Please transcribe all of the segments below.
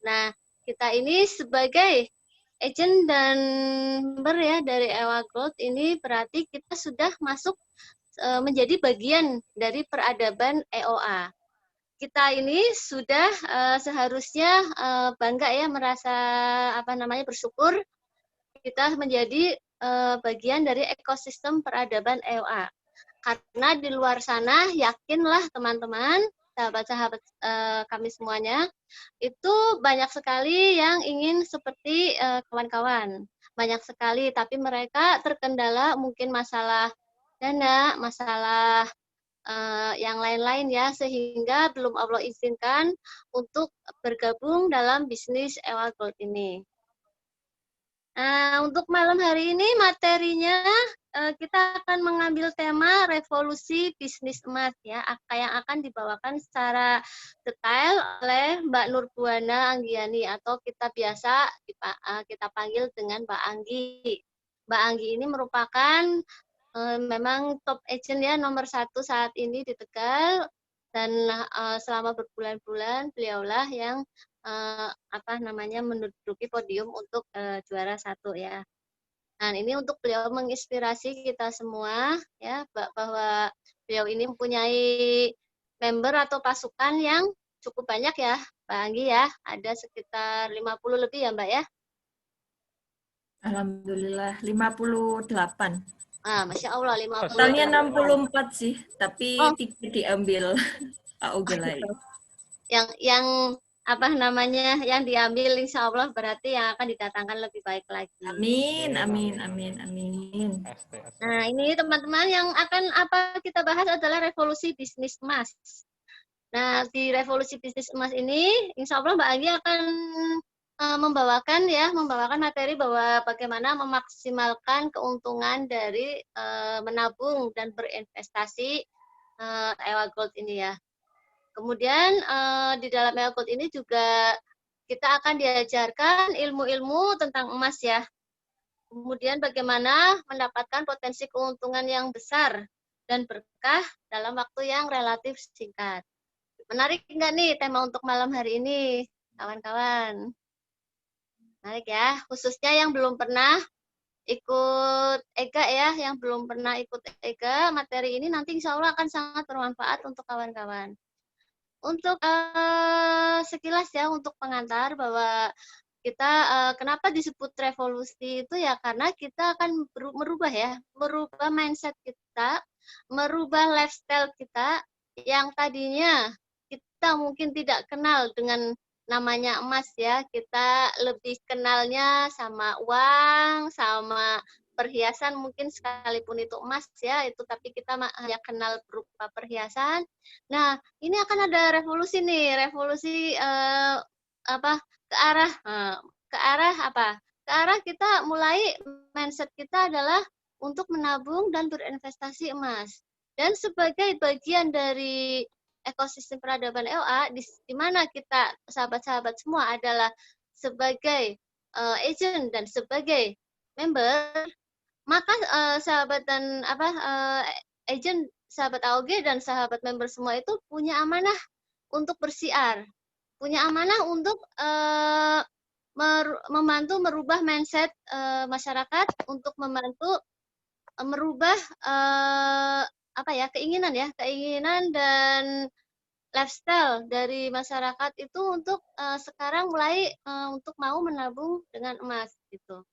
Nah, kita ini sebagai agent dan member ya dari EWA Gold ini berarti kita sudah masuk menjadi bagian dari peradaban EOA. Kita ini sudah seharusnya bangga ya, merasa bersyukur kita menjadi bagian dari ekosistem peradaban EOA. Karena di luar sana, yakinlah teman-teman, sahabat-sahabat kami semuanya, itu banyak sekali yang ingin seperti kawan-kawan. Banyak sekali, tapi mereka terkendala mungkin masalah dana, masalah yang lain-lain ya, sehingga belum Allah izinkan untuk bergabung dalam bisnis EWA Gold ini. Untuk malam hari ini materinya kita akan mengambil tema revolusi bisnis emas ya, yang akan dibawakan secara detail oleh Mbak Nurbuana Anggiani atau kita biasa kita panggil dengan Mbak Anggi. Mbak Anggi ini merupakan memang top agent ya, nomor 1 saat ini di Tegal, dan selama berbulan-bulan beliaulah yang menduduki podium untuk juara 1 ya. Nah, ini untuk beliau menginspirasi kita semua ya, bahwa beliau ini mempunyai member atau pasukan yang cukup banyak ya, Mbak Anggi ya. Ada sekitar 50 lebih ya, Mbak ya. Alhamdulillah 58. Masya Allah 58. Totalnya 64 sih, tapi 3 diambil AOG lain. Yang yang diambil insya Allah berarti yang akan didatangkan lebih baik lagi. Amin, amin, amin, amin. Nah, ini teman-teman yang akan kita bahas adalah revolusi bisnis emas. Nah, di revolusi bisnis emas ini, insya Allah Mbak Anggi akan membawakan materi bahwa bagaimana memaksimalkan keuntungan dari menabung dan berinvestasi EWA Gold ini ya. Kemudian di dalam EWA Gold ini juga kita akan diajarkan ilmu-ilmu tentang emas ya. Kemudian bagaimana mendapatkan potensi keuntungan yang besar dan berkah dalam waktu yang relatif singkat. Menarik nggak nih tema untuk malam hari ini, kawan-kawan? Menarik ya, khususnya yang belum pernah ikut EGA ya, yang belum pernah ikut EGA, materi ini nanti insya Allah akan sangat bermanfaat untuk kawan-kawan. Untuk sekilas ya, untuk pengantar bahwa kita kenapa disebut revolusi itu ya, karena kita akan merubah mindset kita, merubah lifestyle kita yang tadinya kita mungkin tidak kenal dengan namanya emas ya, kita lebih kenalnya sama uang, sama perhiasan mungkin sekalipun itu emas ya, itu tapi kita hanya kenal berupa perhiasan. Nah, ini akan ada revolusi nih, revolusi ke arah kita mulai mindset kita adalah untuk menabung dan berinvestasi emas. Dan sebagai bagian dari ekosistem peradaban EOA, di mana kita sahabat-sahabat semua adalah sebagai agent dan sebagai member, maka sahabat dan agent, sahabat AOG dan sahabat member semua itu punya amanah untuk bersiar, punya amanah untuk membantu merubah mindset masyarakat, untuk membantu merubah keinginan dan lifestyle dari masyarakat itu untuk sekarang mulai untuk mau menabung dengan emas gitu.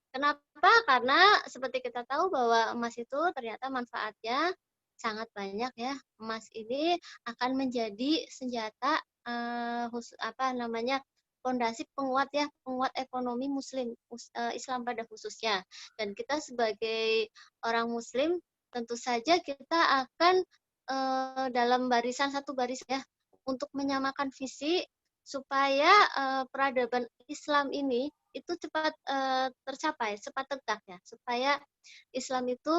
Kenapa? Karena seperti kita tahu bahwa emas itu ternyata manfaatnya sangat banyak ya. Emas ini akan menjadi senjata fondasi penguat ya, penguat ekonomi Muslim Islam pada khususnya. Dan kita sebagai orang Muslim tentu saja kita akan dalam satu baris ya, untuk menyamakan visi supaya peradaban Islam ini itu cepat tercapai, cepat tegak ya, supaya Islam itu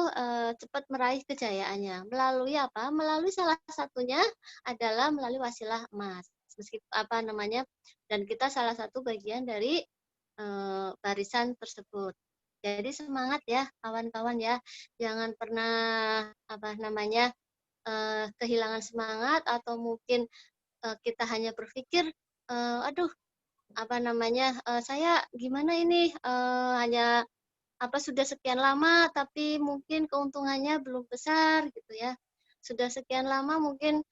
cepat meraih kejayaannya. Melalui apa? Melalui salah satunya adalah melalui wasilah emas. Dan kita salah satu bagian dari barisan tersebut. Jadi semangat ya kawan-kawan ya, jangan pernah kehilangan semangat atau mungkin kita hanya berpikir, aduh saya gimana ini hanya sudah sekian lama tapi mungkin keuntungannya belum besar gitu ya. Sudah sekian lama mungkin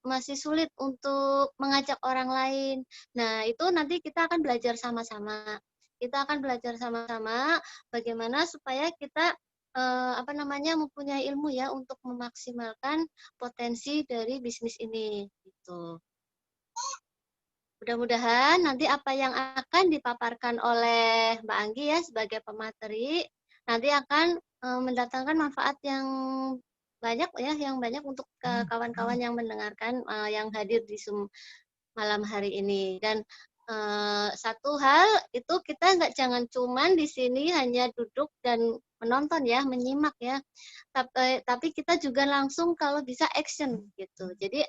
masih sulit untuk mengajak orang lain. Nah, itu nanti kita akan belajar sama-sama. Kita akan belajar sama-sama bagaimana supaya kita mempunyai ilmu ya untuk memaksimalkan potensi dari bisnis ini gitu. Mudah-mudahan nanti apa yang akan dipaparkan oleh Mbak Anggi ya sebagai pemateri nanti akan mendatangkan manfaat yang banyak ya, yang banyak untuk kawan-kawan yang mendengarkan yang hadir di Zoom malam hari ini. Dan satu hal itu kita jangan cuman di sini hanya duduk dan menonton ya, menyimak ya. Tapi kita juga langsung kalau bisa action gitu. Jadi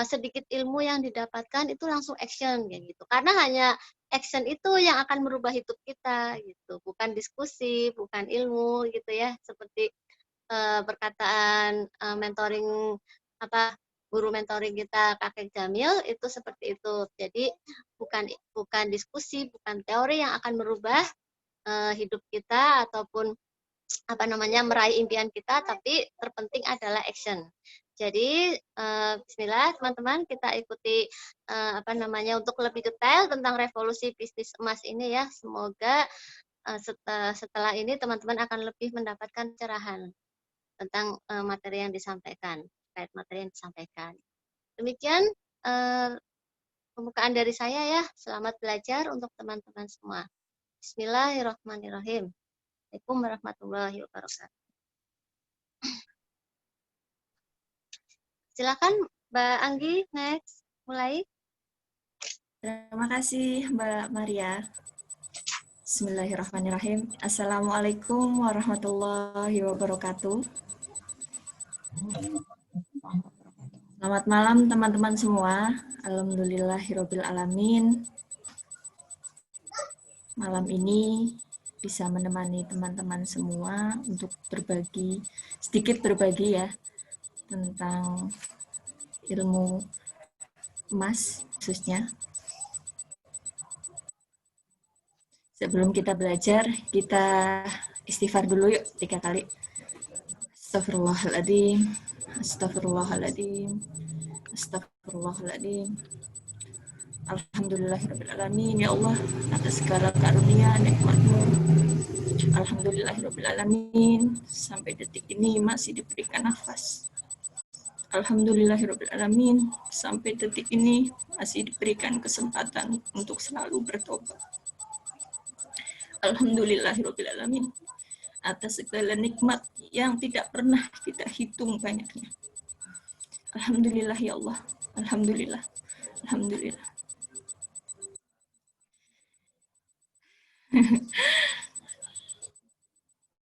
sedikit ilmu yang didapatkan itu langsung action gitu. Karena hanya action itu yang akan merubah hidup kita gitu. Bukan diskusi, bukan ilmu gitu ya. Seperti perkataan mentoring guru mentoring kita Kakek Jamil itu seperti itu. Jadi bukan diskusi, bukan teori yang akan merubah hidup kita ataupun meraih impian kita, tapi terpenting adalah action. Jadi bismillah teman-teman, kita ikuti untuk lebih detail tentang revolusi bisnis emas ini ya. Semoga setelah ini teman-teman akan lebih mendapatkan cerahan tentang materi yang disampaikan, terkait materi yang disampaikan. Demikian pembukaan dari saya ya. Selamat belajar untuk teman-teman semua. Bismillahirrahmanirrahim. Assalamualaikum warahmatullahi wabarakatuh. Silakan Mbak Anggi, next. Mulai. Terima kasih Mbak Maria. Bismillahirrahmanirrahim. Assalamualaikum warahmatullahi wabarakatuh. Selamat malam teman-teman semua. Alhamdulillahirabbil alamin. Malam ini bisa menemani teman-teman semua untuk sedikit berbagi ya tentang ilmu emas khususnya. Sebelum kita belajar, kita istighfar dulu yuk 3 kali. Astagfirullahaladzim, astagfirullahaladzim, astagfirullahaladzim. Alhamdulillahirrahmanirrahim. Ya Allah, atas segala karunia nikmat-Mu. Alhamdulillahirrahmanirrahim. Sampai detik ini masih diberikan nafas. Alhamdulillahirrahmanirrahim. Sampai detik ini masih diberikan kesempatan untuk selalu bertobat. Alhamdulillahirrahmanirrahim. Atas segala nikmat yang tidak pernah kita hitung banyaknya. Alhamdulillah ya Allah. Alhamdulillah. Alhamdulillah.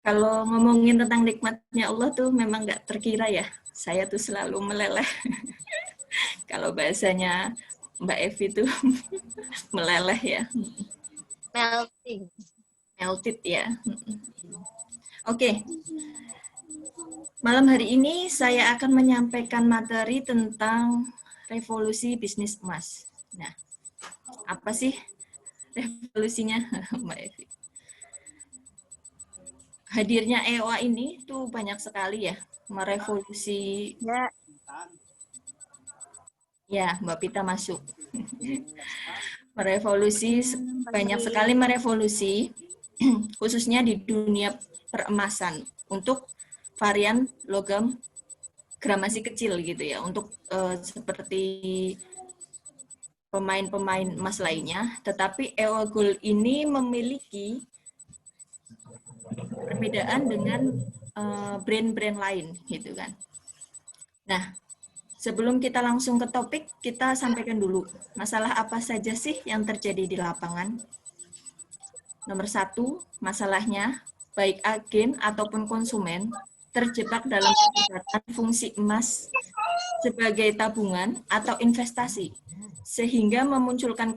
Kalau ngomongin tentang nikmatnya Allah tuh memang nggak terkira ya. Saya tuh selalu meleleh. Kalau bahasanya Mbak Evi tuh meleleh ya. Melted ya. Oke. Malam hari ini saya akan menyampaikan materi tentang revolusi bisnis emas. Nah, apa sih revolusinya, Mbak Evi? Hadirnya EOA ini tuh banyak sekali ya, merevolusi. Ya, Mbak Pita masuk. Banyak sekali merevolusi, khususnya di dunia peremasan untuk varian logam gramasi kecil gitu ya, untuk seperti pemain-pemain emas lainnya, tetapi EOA Gold ini memiliki perbedaan dengan brand-brand lain gitu kan. Nah, sebelum kita langsung ke topik, kita sampaikan dulu masalah apa saja sih yang terjadi di lapangan. Nomor 1, masalahnya baik agen ataupun konsumen terjebak dalam perdebatan fungsi emas sebagai tabungan atau investasi, sehingga memunculkan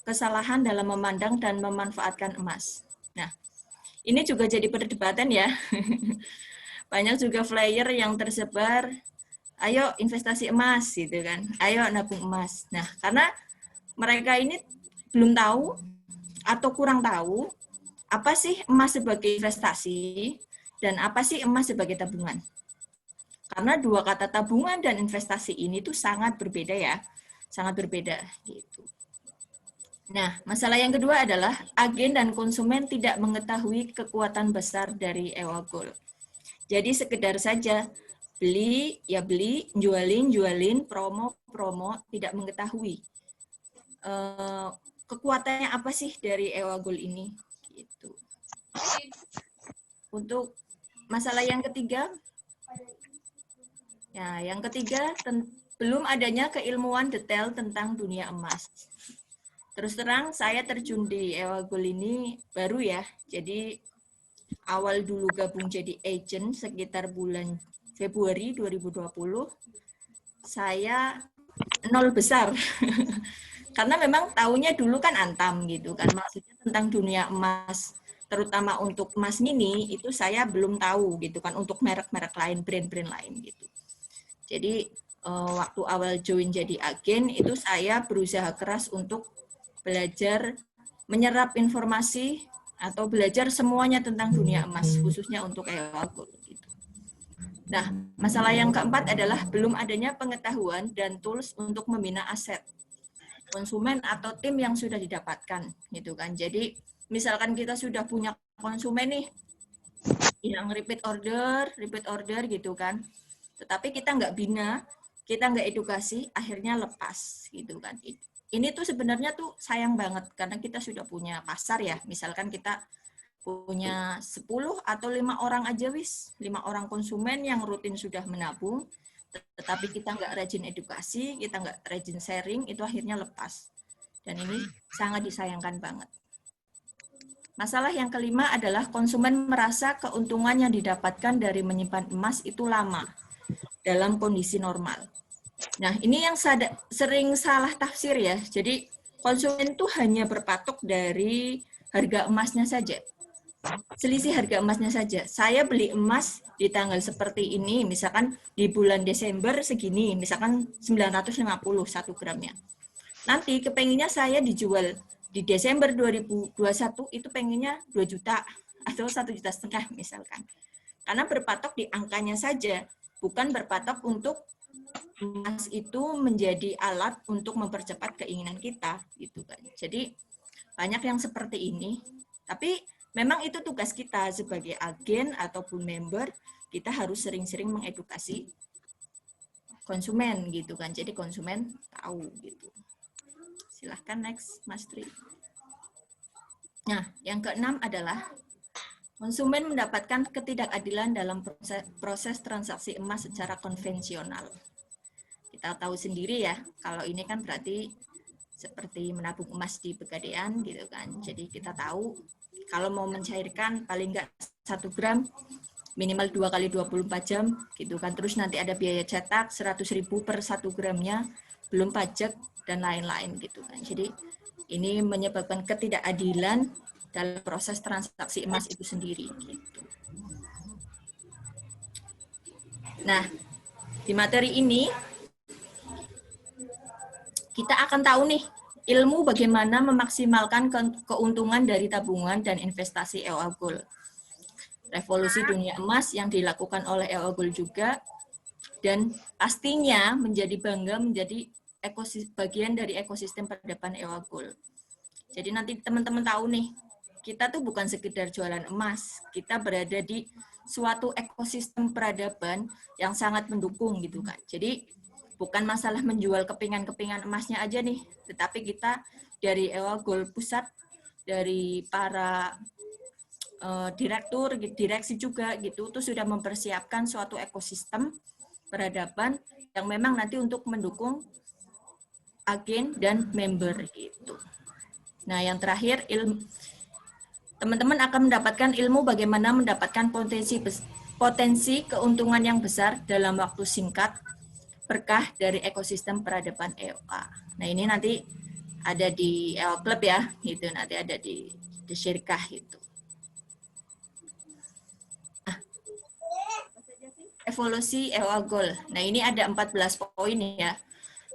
kesalahan dalam memandang dan memanfaatkan emas. Nah, ini juga jadi perdebatan ya. Banyak juga flyer yang tersebar, ayo investasi emas gitu kan, ayo nabung emas. Nah, karena mereka ini belum tahu atau kurang tahu apa sih emas sebagai investasi dan apa sih emas sebagai tabungan. Karena dua kata tabungan dan investasi ini tuh sangat berbeda ya, sangat berbeda gitu. Nah, masalah yang kedua adalah agen dan konsumen tidak mengetahui kekuatan besar dari EWA Gold. Jadi sekedar saja beli, ya beli, jualin, promo, tidak mengetahui kekuatannya apa sih dari EWA Gold ini. Gitu. Untuk masalah yang ketiga, belum adanya keilmuan detail tentang dunia emas. Terus terang, saya terjun di EWA Gold ini baru ya, jadi awal dulu gabung jadi agent sekitar bulan Februari 2020, saya nol besar. Karena memang tahunya dulu kan Antam gitu kan, maksudnya tentang dunia emas, terutama untuk emas mini, itu saya belum tahu gitu kan, untuk merek-merek lain, brand-brand lain gitu. Jadi waktu awal join jadi agen, itu saya berusaha keras untuk belajar menyerap informasi atau belajar semuanya tentang dunia emas, khususnya untuk EWA Gold. Gitu. Nah, masalah yang keempat adalah belum adanya pengetahuan dan tools untuk membina aset konsumen atau tim yang sudah didapatkan, gitu kan. Jadi, misalkan kita sudah punya konsumen nih, yang repeat order gitu kan, tetapi kita nggak bina, kita nggak edukasi, akhirnya lepas, gitu kan. Ini tuh sebenarnya tuh sayang banget karena kita sudah punya pasar ya. Misalkan kita punya 10 atau 5 orang aja 5 orang konsumen yang rutin sudah menabung, tetapi kita nggak rajin edukasi, kita nggak rajin sharing, itu akhirnya lepas. Dan ini sangat disayangkan banget. Masalah yang kelima adalah konsumen merasa keuntungan yang didapatkan dari menyimpan emas itu lama dalam kondisi normal. Nah, ini yang sering salah tafsir ya. Jadi, konsumen itu hanya berpatok dari harga emasnya saja. Selisih harga emasnya saja. Saya beli emas di tanggal seperti ini, misalkan di bulan Desember segini, misalkan 950 1 gramnya. Nanti kepenginnya saya dijual di Desember 2021, itu pengennya 2 juta atau 1,5 juta misalkan. Karena berpatok di angkanya saja, bukan berpatok untuk emas itu menjadi alat untuk mempercepat keinginan kita gitu kan. Jadi banyak yang seperti ini, tapi memang itu tugas kita sebagai agen ataupun member, kita harus sering-sering mengedukasi konsumen gitu kan. Jadi konsumen tahu gitu. Silahkan next, Mas Tri. Nah, yang keenam adalah konsumen mendapatkan ketidakadilan dalam proses transaksi emas secara konvensional. Kita tahu sendiri ya, kalau ini kan berarti seperti menabung emas di Pegadaian gitu kan. Jadi kita tahu kalau mau mencairkan paling enggak 1 gram minimal 2 kali 24 jam gitu kan. Terus nanti ada biaya cetak 100.000 per 1 gramnya, belum pajak dan lain-lain gitu kan. Jadi ini menyebabkan ketidakadilan dalam proses transaksi emas itu sendiri gitu. Nah, di materi ini kita akan tahu nih ilmu bagaimana memaksimalkan keuntungan dari tabungan dan investasi EWA Gold. Revolusi dunia emas yang dilakukan oleh EWA Gold juga, dan pastinya menjadi bangga menjadi bagian dari ekosistem peradaban EWA Gold. Jadi nanti teman-teman tahu nih, kita tuh bukan sekedar jualan emas, kita berada di suatu ekosistem peradaban yang sangat mendukung gitu kan. Jadi bukan masalah menjual kepingan-kepingan emasnya aja nih, tetapi kita dari EWA Gold Pusat, dari para direktur, direksi juga gitu, itu sudah mempersiapkan suatu ekosistem peradaban yang memang nanti untuk mendukung agen dan member gitu. Nah, yang terakhir, teman-teman akan mendapatkan ilmu bagaimana mendapatkan potensi keuntungan yang besar dalam waktu singkat, berkah dari ekosistem peradaban EWA. Nah, ini nanti ada di EWA Club ya, gitu. Nanti ada di syirkah itu. Evolusi EWA Gold. Nah, ini ada 14 poin ya.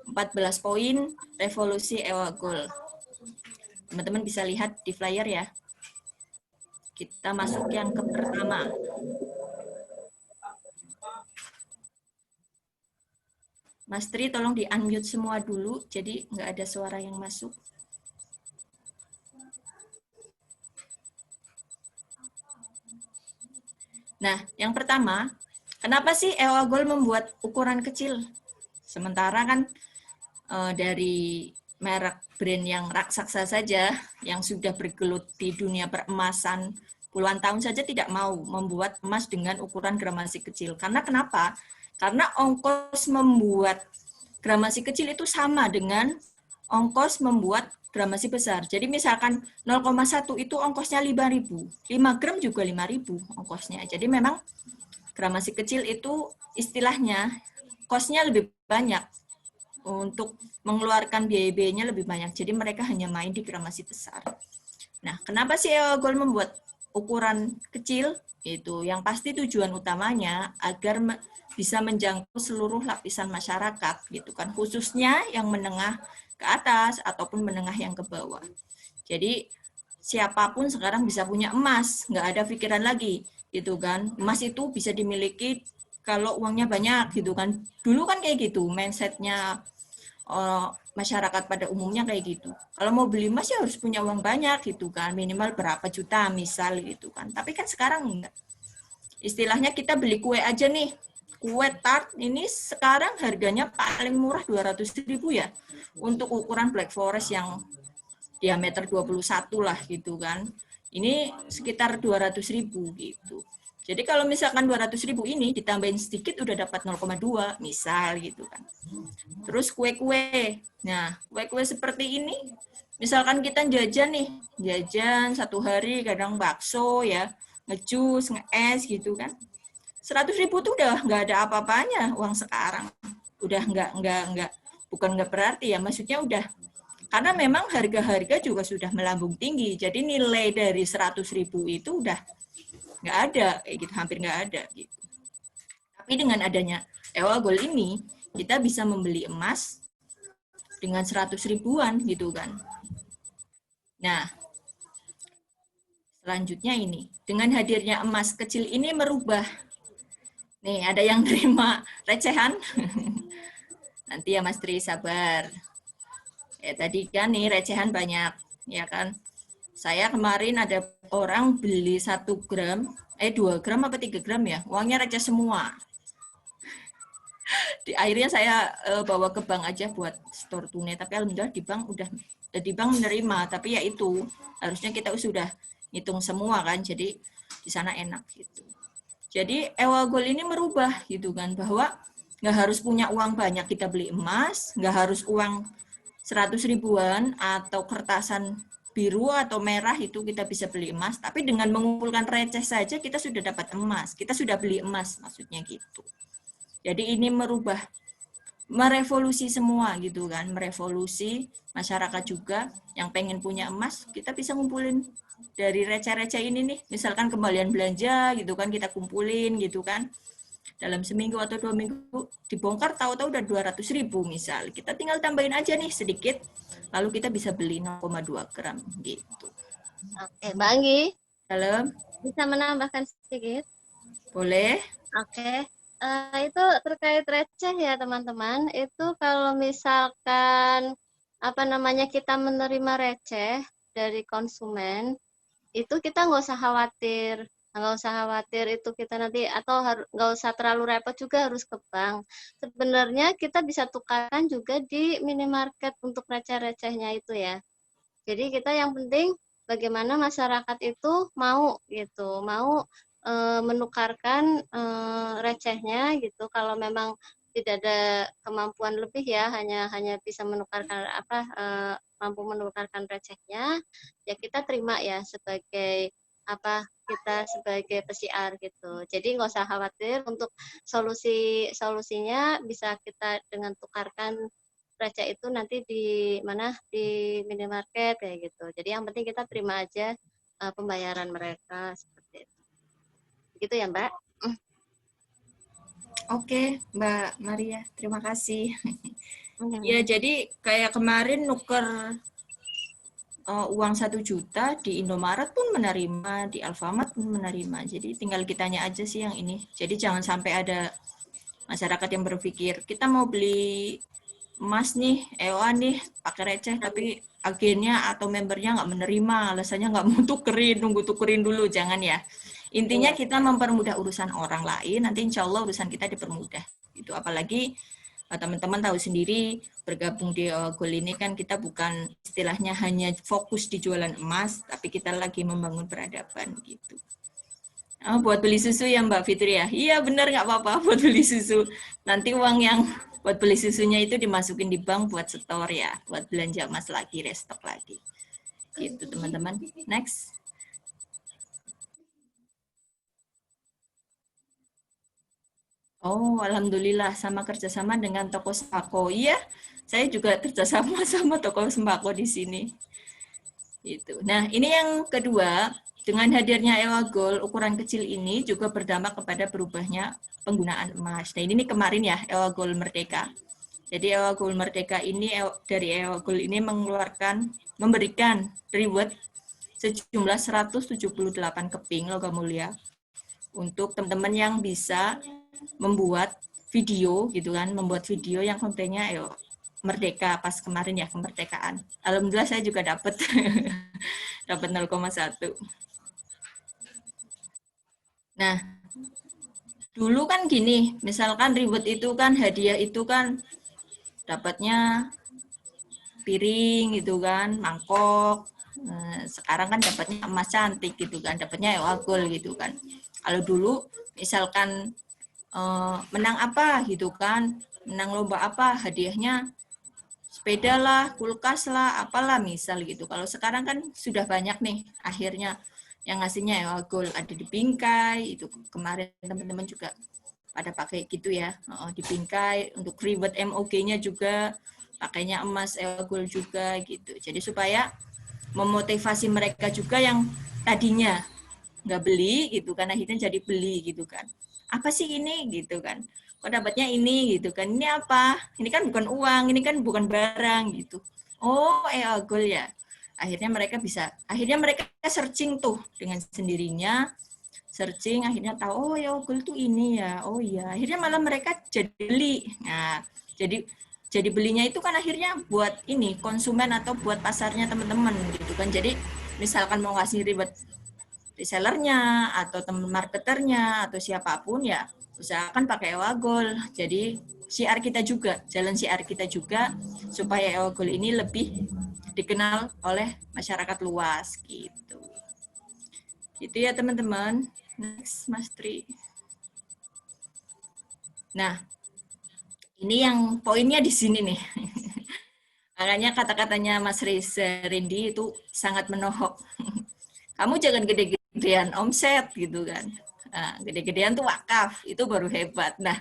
14 poin revolusi EWA Gold. Teman-teman bisa lihat di flyer ya. Kita masuk yang ke pertama. Mas Tri, tolong di-unmute semua dulu, jadi nggak ada suara yang masuk. Nah, yang pertama, kenapa sih EOA membuat ukuran kecil? Sementara kan dari merek brand yang raksasa saja, yang sudah bergelut di dunia peremasan puluhan tahun saja tidak mau membuat emas dengan ukuran gramasi kecil. Karena kenapa? Karena ongkos membuat gramasi kecil itu sama dengan ongkos membuat gramasi besar. Jadi misalkan 0,1 itu ongkosnya 5.000, 5 gram juga 5.000 ongkosnya. Jadi memang gramasi kecil itu istilahnya kosnya lebih banyak untuk mengeluarkan biaya-biayanya lebih banyak. Jadi mereka hanya main di gramasi besar. Nah, kenapa sih EOA Gold membuat ukuran kecil? Itu yang pasti tujuan utamanya agar bisa menjangkau seluruh lapisan masyarakat, gitu kan, khususnya yang menengah ke atas ataupun menengah yang ke bawah. Jadi siapapun sekarang bisa punya emas, nggak ada pikiran lagi, gitu kan. Emas itu bisa dimiliki kalau uangnya banyak, gitu kan. Dulu kan kayak gitu, mindsetnya masyarakat pada umumnya kayak gitu. Kalau mau beli emas ya harus punya uang banyak gitu kan, minimal berapa juta misal gitu kan. Tapi kan sekarang enggak. Istilahnya kita beli kue aja nih, kue tart ini sekarang harganya paling murah 200.000 ya, untuk ukuran Black Forest yang diameter 21 lah gitu kan. Ini sekitar 200.000 gitu. Jadi kalau misalkan 200.000 ini ditambahin sedikit udah dapat 0,2 misal gitu kan. Terus kue-kue. Nah, kue-kue seperti ini, misalkan kita jajan nih, jajan satu hari kadang bakso ya, ngejus, nge-es gitu kan. 100.000 tuh udah nggak ada apa-apanya uang sekarang. Udah nggak, bukan nggak berarti ya, maksudnya udah, karena memang harga-harga juga sudah melambung tinggi. Jadi nilai dari 100.000 itu udah nggak ada, kayak gitu, hampir nggak ada gitu. Tapi dengan adanya EOA Gold ini, kita bisa membeli emas dengan 100 ribuan gitu kan. Nah, selanjutnya ini, dengan hadirnya emas kecil ini merubah. Nih, ada yang terima recehan? Nanti ya Mas Tri, sabar. Ya, tadi kan nih recehan banyak, ya kan. Saya kemarin ada orang beli 1 gram, 2 gram apa 3 gram ya, uangnya receh semua. Akhirnya saya bawa ke bank aja buat store tunai, tapi alhamdulillah di bank menerima, tapi ya itu harusnya kita sudah hitung semua kan, jadi di sana enak gitu. Jadi EOA Gold ini merubah gitu kan, bahwa nggak harus punya uang banyak kita beli emas, nggak harus uang 100 ribuan atau kertasan biru atau merah itu kita bisa beli emas, tapi dengan mengumpulkan receh saja kita sudah dapat emas, kita sudah beli emas maksudnya gitu. Jadi ini merevolusi semua gitu kan, merevolusi masyarakat juga yang pengen punya emas, kita bisa ngumpulin dari receh-receh ini nih, misalkan kembalian belanja gitu kan, kita kumpulin gitu kan, dalam seminggu atau 2 minggu dibongkar tahu-tahu udah 200.000 misal, kita tinggal tambahin aja nih sedikit, lalu kita bisa beli 0,2 gram gitu. Oke, Mbak Anggi, Dalam bisa menambahkan sedikit? boleh. Oke. Itu terkait receh ya teman-teman. Itu kalau misalkan apa namanya kita menerima receh dari konsumen, itu kita nggak usah khawatir. Nggak usah khawatir itu kita nanti, atau nggak usah terlalu repot juga harus ke bank. Sebenarnya kita bisa tukarkan juga di minimarket untuk receh-recehnya itu ya. Jadi kita yang penting bagaimana masyarakat itu mau gitu, mau menukarkan recehnya gitu. Kalau memang tidak ada kemampuan lebih ya, hanya bisa menukarkan mampu menukarkan recehnya, ya kita terima ya sebagai kita sebagai PCR gitu. Jadi nggak usah khawatir, untuk solusinya bisa kita dengan tukarkan receh itu nanti di mana, di minimarket kayak gitu. Jadi yang penting kita terima aja pembayaran mereka seperti itu. Begitu ya, Mbak? Oke, Mbak Maria, terima kasih. Hmm. Ya, jadi kayak kemarin nuker uang 1 juta di Indomaret pun menerima, di Alfamart pun menerima. Jadi tinggal kitanya aja sih yang ini. Jadi jangan sampai ada masyarakat yang berpikir kita mau beli emas nih, EOA nih, pakai receh, tapi agennya atau membernya nggak menerima, alasannya nggak mau tukerin, nunggu tukerin dulu, jangan ya. Intinya kita mempermudah urusan orang lain, nanti insya Allah urusan kita dipermudah. Itu apalagi teman-teman tahu sendiri, bergabung di Gold ini kan kita bukan istilahnya hanya fokus di jualan emas, tapi kita lagi membangun peradaban gitu. Oh, buat beli susu ya Mbak Fitri ya? Iya benar nggak apa-apa buat beli susu. Nanti uang yang buat beli susunya itu dimasukin di bank buat setor ya, buat belanja emas lagi, restock lagi. Gitu teman-teman. Next. Oh, alhamdulillah sama kerjasama dengan toko sembako. Iya, saya juga kerjasama sama toko sembako di sini. Gitu. Nah, ini yang kedua, dengan hadirnya EWA Gold, ukuran kecil ini juga berdampak kepada berubahnya penggunaan emas. Nah, ini kemarin ya, EWA Gold Merdeka. Jadi EWA Gold Merdeka ini, dari EWA Gold ini memberikan reward sejumlah 178 keping logam mulia untuk teman-teman yang bisa membuat video gitu kan, membuat video yang kontennya merdeka pas kemarin ya, kemerdekaan. Alhamdulillah saya juga dapat dapat 0,1. Nah, dulu kan gini, misalkan reward itu kan hadiah itu kan dapatnya piring gitu kan, mangkok. Nah, sekarang kan dapatnya emas cantik gitu kan, dapatnya EWA Gold gitu kan. Kalau dulu misalkan menang apa gitu kan, menang lomba apa, hadiahnya sepeda lah, kulkas lah, apalah misal gitu. Kalau sekarang kan sudah banyak nih akhirnya yang ngasihnya EWA Gold, ada di Bingkai, itu kemarin teman-teman juga pada pakai gitu ya, di Bingkai, untuk reward MOG-nya juga pakainya emas EWA Gold juga gitu. Jadi supaya memotivasi mereka juga yang tadinya nggak beli gitu kan, akhirnya jadi beli gitu kan. Apa sih ini gitu kan, kok dapatnya ini gitu kan, ini apa, ini kan bukan uang, ini kan bukan barang gitu. Oh EWA Gold ya, akhirnya mereka searching tuh dengan sendirinya, searching akhirnya tahu oh EWA Gold tuh ini ya, oh iya, akhirnya malah mereka jadi beli. Nah, jadi belinya itu kan akhirnya buat ini konsumen atau buat pasarnya teman-teman gitu kan. Jadi misalkan mau ngasih reward resellernya atau teman marketernya atau siapapun ya usahakan pakai EWA Gold. Jadi CR kita juga, jalan CR kita juga supaya EWA Gold ini lebih dikenal oleh masyarakat luas gitu. Gitu ya teman-teman. Next, Mas Tri. Nah, ini yang poinnya di sini nih. Makanya kata-katanya Mas Rindi itu sangat menohok. Kamu jangan gede-gedean omset gitu kan. Nah, gede-gedean tuh wakaf, itu baru hebat. Nah,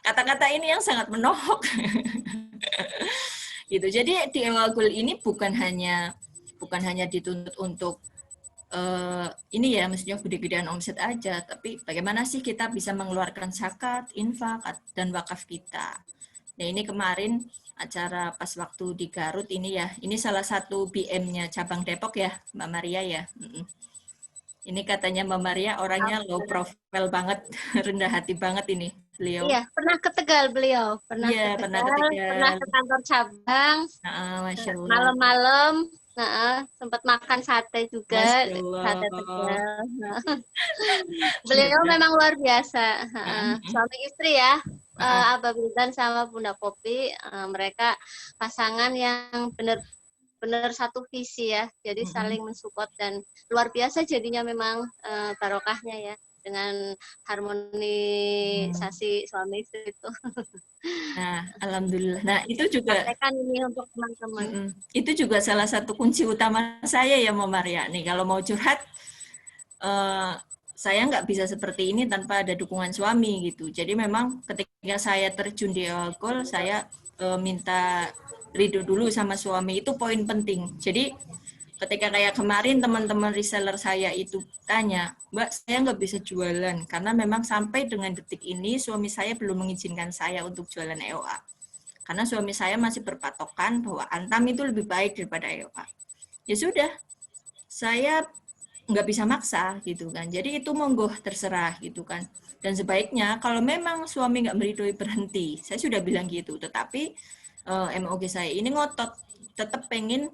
kata-kata ini yang sangat menohok. Gitu. Jadi di EWA Gold ini bukan hanya dituntut untuk ini ya, maksudnya gede-gedean omset aja, tapi bagaimana sih kita bisa mengeluarkan zakat, infak, dan wakaf kita. Nah, ini kemarin acara pas waktu di Garut ini ya, ini salah satu BM-nya cabang Depok ya, Mbak Maria ya. Ini katanya Mbak Maria orangnya low profile banget, rendah hati banget ini beliau. Iya, pernah ke Tegal beliau, pernah Iya, ke pernah Tegal, ke Tegal. pernah ke kantor cabang. Masya Allah. Malam-malam, sempat makan sate juga, Masya Allah. sate Tegal. Beliau memang luar biasa. Suami istri ya, Abah Bildan sama Bunda Kopi, mereka pasangan yang benar satu visi ya, jadi saling mensupport dan luar biasa jadinya memang barokahnya ya dengan harmonisasi suami istri itu. Nah, alhamdulillah. Nah, itu juga ini untuk teman-teman. Itu juga salah satu kunci utama saya ya, Mbak Maria. Nih, kalau mau curhat, saya nggak bisa seperti ini tanpa ada dukungan suami gitu. Jadi memang ketika saya terjun di EWA Gold, saya minta ridho dulu sama suami, itu poin penting. Jadi ketika kayak kemarin teman-teman reseller saya itu tanya, Mbak, saya nggak bisa jualan karena memang sampai dengan detik ini suami saya belum mengizinkan saya untuk jualan EOA. Karena suami saya masih berpatokan bahwa Antam itu lebih baik daripada EOA. ya sudah, saya nggak bisa maksa gitu kan. Jadi itu monggo terserah gitu kan. Dan sebaiknya kalau memang suami nggak meridoi berhenti, saya sudah bilang gitu. Tetapi MOG saya ini ngotot, tetap pengen,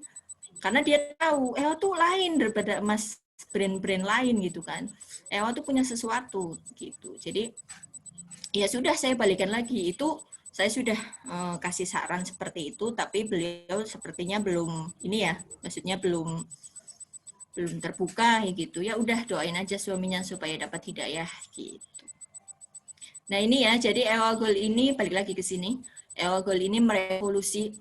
karena dia tahu Ewa tuh lain daripada emas brand-brand lain gitu kan. Ewa tuh punya sesuatu gitu. Jadi ya sudah, saya balikan lagi. Itu saya sudah kasih saran seperti itu, tapi beliau sepertinya belum ini ya, maksudnya belum terbuka gitu. Ya udah, doain aja suaminya supaya dapat hidayah gitu. Nah ini ya, jadi Ewa Gold ini balik lagi ke sini. Ewa Gold ini merevolusi.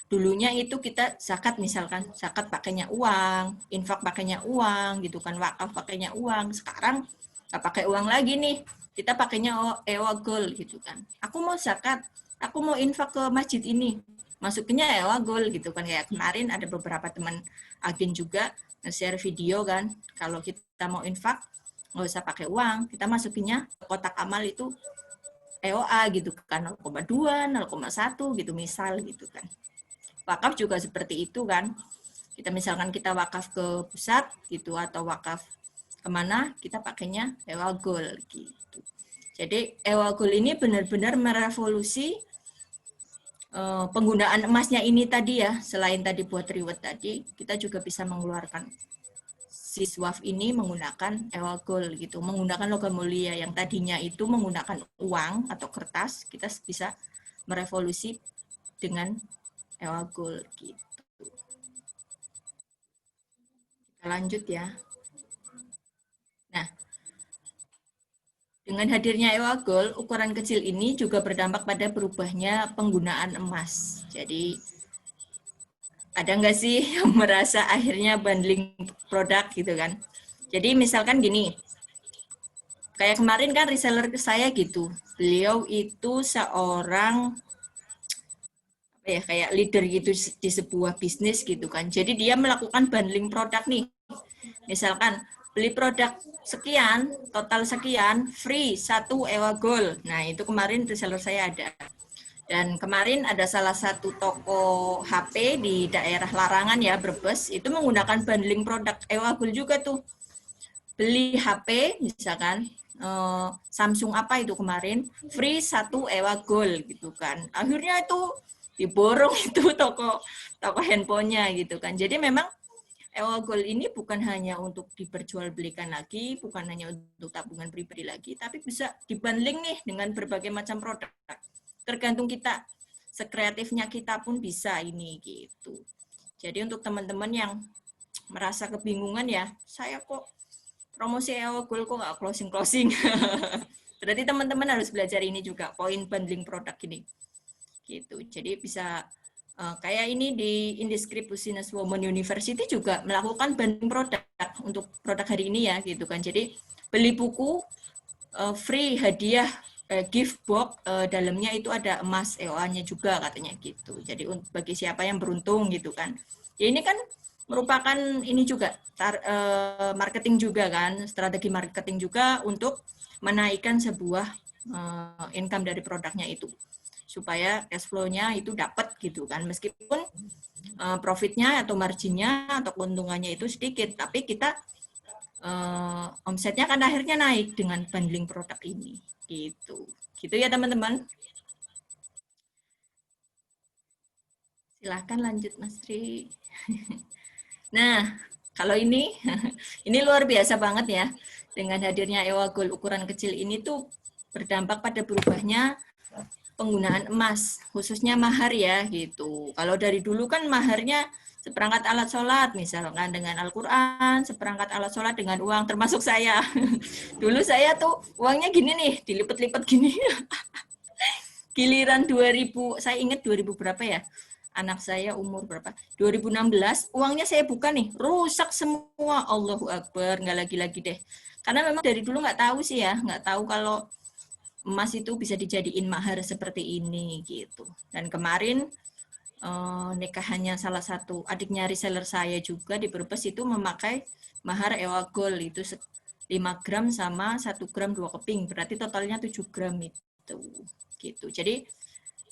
Dulunya itu kita zakat, misalkan zakat pakainya uang, infak pakainya uang gitu kan, wakaf pakainya uang. Sekarang nggak pakai uang lagi nih, kita pakainya Ewa Gold gitu kan. Aku mau zakat, aku mau infak ke masjid ini, masukinnya Ewa Gold gitu kan. Kayak kemarin ada beberapa teman agen juga nge-share video kan, kalau kita mau infak nggak usah pakai uang, kita masukinnya kotak amal itu EOA gitu kan, 0,2, 0,1 gitu misal gitu kan. Wakaf juga seperti itu kan. Kita misalkan kita wakaf ke pusat gitu, atau wakaf kemana, kita pakainya Ewa Gold gitu. Jadi Ewa Gold ini benar-benar merevolusi penggunaan emasnya ini tadi ya. Selain tadi buat reward tadi, kita juga bisa mengeluarkan si SWAF ini menggunakan Ewa Gold gitu, menggunakan logam mulia yang tadinya itu menggunakan uang atau kertas, kita bisa merevolusi dengan Ewa Gold gitu. Kita lanjut ya. Nah, dengan hadirnya Ewa Gold, ukuran kecil ini juga berdampak pada berubahnya penggunaan emas. Jadi, ada nggak sih yang merasa akhirnya bundling produk gitu kan? Jadi misalkan gini, kayak kemarin kan reseller saya gitu, beliau itu seorang ya kayak leader gitu di sebuah bisnis gitu kan. Jadi dia melakukan bundling produk nih. Misalkan beli produk sekian, total sekian, free 1 Ewa Gold. Nah, itu kemarin reseller saya ada. Dan kemarin ada salah satu toko HP di daerah Larangan ya, Brebes, itu menggunakan bundling produk Ewa Gold juga tuh. Beli HP misalkan Samsung apa itu kemarin, free 1 Ewa Gold gitu kan. Akhirnya itu diborong itu toko handphonenya gitu kan. Jadi memang Ewa Gold ini bukan hanya untuk diperjualbelikan lagi, bukan hanya untuk tabungan pribadi lagi, tapi bisa dibundling nih dengan berbagai macam produk. Tergantung kita, sekreatifnya kita pun bisa ini gitu. Jadi untuk teman-teman yang merasa kebingungan ya, saya kok promosi Ewa Gold kok nggak closing. Berarti teman-teman harus belajar ini juga, poin bundling produk ini. Gitu. Jadi bisa kayak ini di Indescript Business Women University juga melakukan bundling produk untuk produk hari ini ya gitu kan. Jadi beli buku free hadiah gift box, dalamnya itu ada emas EOA-nya juga katanya gitu. Jadi bagi siapa yang beruntung gitu kan. Ya ini kan merupakan ini juga marketing juga kan, strategi marketing juga untuk menaikkan sebuah income dari produknya itu, supaya cash flow-nya itu dapat gitu kan, meskipun profitnya atau marginnya atau keuntungannya itu sedikit, tapi kita omsetnya kan akhirnya naik dengan bundling produk ini gitu ya teman-teman. Silahkan lanjut Mas Tri. Nah, kalau ini ini luar biasa banget ya, dengan hadirnya Ewa Gold ukuran kecil ini tuh berdampak pada berubahnya penggunaan emas, khususnya mahar ya gitu. Kalau dari dulu kan maharnya seperangkat alat sholat, misalkan dengan Al-Quran, seperangkat alat sholat dengan uang, termasuk saya. Dulu saya tuh uangnya gini nih, dilipet-lipet gini. Giliran 2000, saya ingat 2000 berapa ya? Anak saya umur berapa? 2016, uangnya saya buka nih, rusak semua. Allahu Akbar, nggak lagi-lagi deh. Karena memang dari dulu nggak tahu sih ya, nggak tahu kalau emas itu bisa dijadiin mahar seperti ini gitu. Dan kemarin nikahannya salah satu adiknya reseller saya juga di Brebes itu memakai mahar Ewa Gold itu 5 gram sama 1 gram 2 keping, berarti totalnya 7 gram itu gitu. Jadi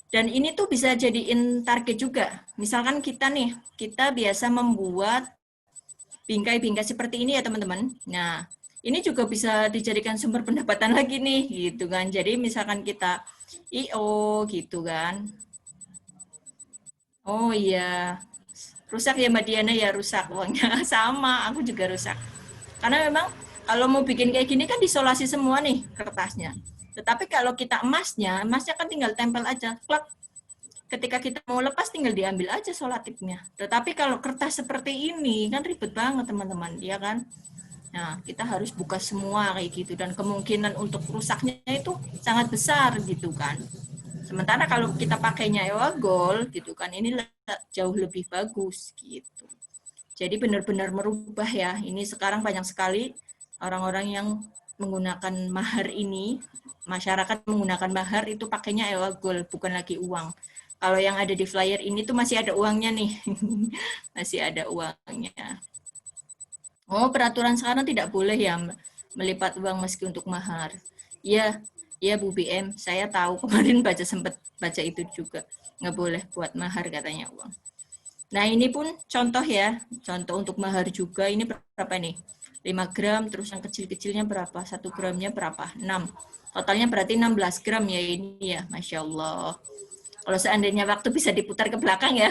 Dan ini tuh bisa jadiin target juga. Misalkan kita nih, kita biasa membuat bingkai-bingkai seperti ini ya teman-teman. Nah, ini juga bisa dijadikan sumber pendapatan lagi nih, gitu kan. Jadi misalkan kita IO gitu kan. Oh iya, rusak ya Mbak Diana ya, rusak uangnya. Sama, aku juga rusak. Karena memang kalau mau bikin kayak gini kan disolasi semua nih kertasnya. Tetapi kalau kita emasnya kan tinggal tempel aja. Klak. Ketika kita mau lepas tinggal diambil aja solatifnya. Tetapi kalau kertas seperti ini kan ribet banget teman-teman, ya kan? Nah, kita harus buka semua kayak gitu dan kemungkinan untuk rusaknya itu sangat besar gitu kan. Sementara kalau kita pakainya EWA Gold gitu kan, ini jauh lebih bagus gitu. Jadi benar-benar merubah ya. Ini sekarang banyak sekali orang-orang yang menggunakan mahar ini, masyarakat menggunakan mahar itu pakainya EWA Gold, bukan lagi uang. Kalau yang ada di flyer ini tuh masih ada uangnya nih. Masih ada uangnya. Oh, peraturan sekarang tidak boleh ya melipat uang meski untuk mahar. Iya, iya Bu BM, saya tahu kemarin sempat baca itu juga. Nggak boleh buat mahar katanya uang. Nah, ini pun contoh ya, contoh untuk mahar juga. Ini berapa nih? 5 gram, terus yang kecil-kecilnya berapa? 1 gramnya berapa? 6. Totalnya berarti 16 gram ya ini ya, Masya Allah. Kalau seandainya waktu bisa diputar ke belakang ya,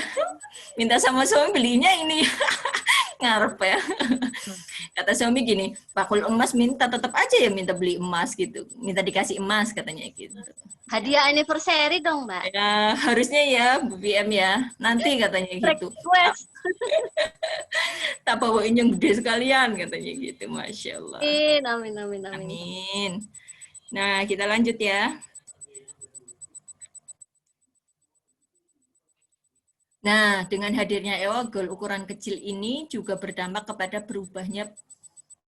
minta sama suami belinya ini. Ngarep ya. Kata suami gini, bakul emas minta tetap aja ya minta beli emas gitu. Minta dikasih emas katanya gitu. Hadiah anniversary dong, Mbak. Ya, harusnya ya Bu BM ya. Nanti katanya gitu. Request. Tak bawain yang gede sekalian katanya gitu. Masya Allah. Amin, amin, amin. Amin. Nah, kita lanjut ya. Nah, dengan hadirnya EWA Gold ukuran kecil ini juga berdampak kepada berubahnya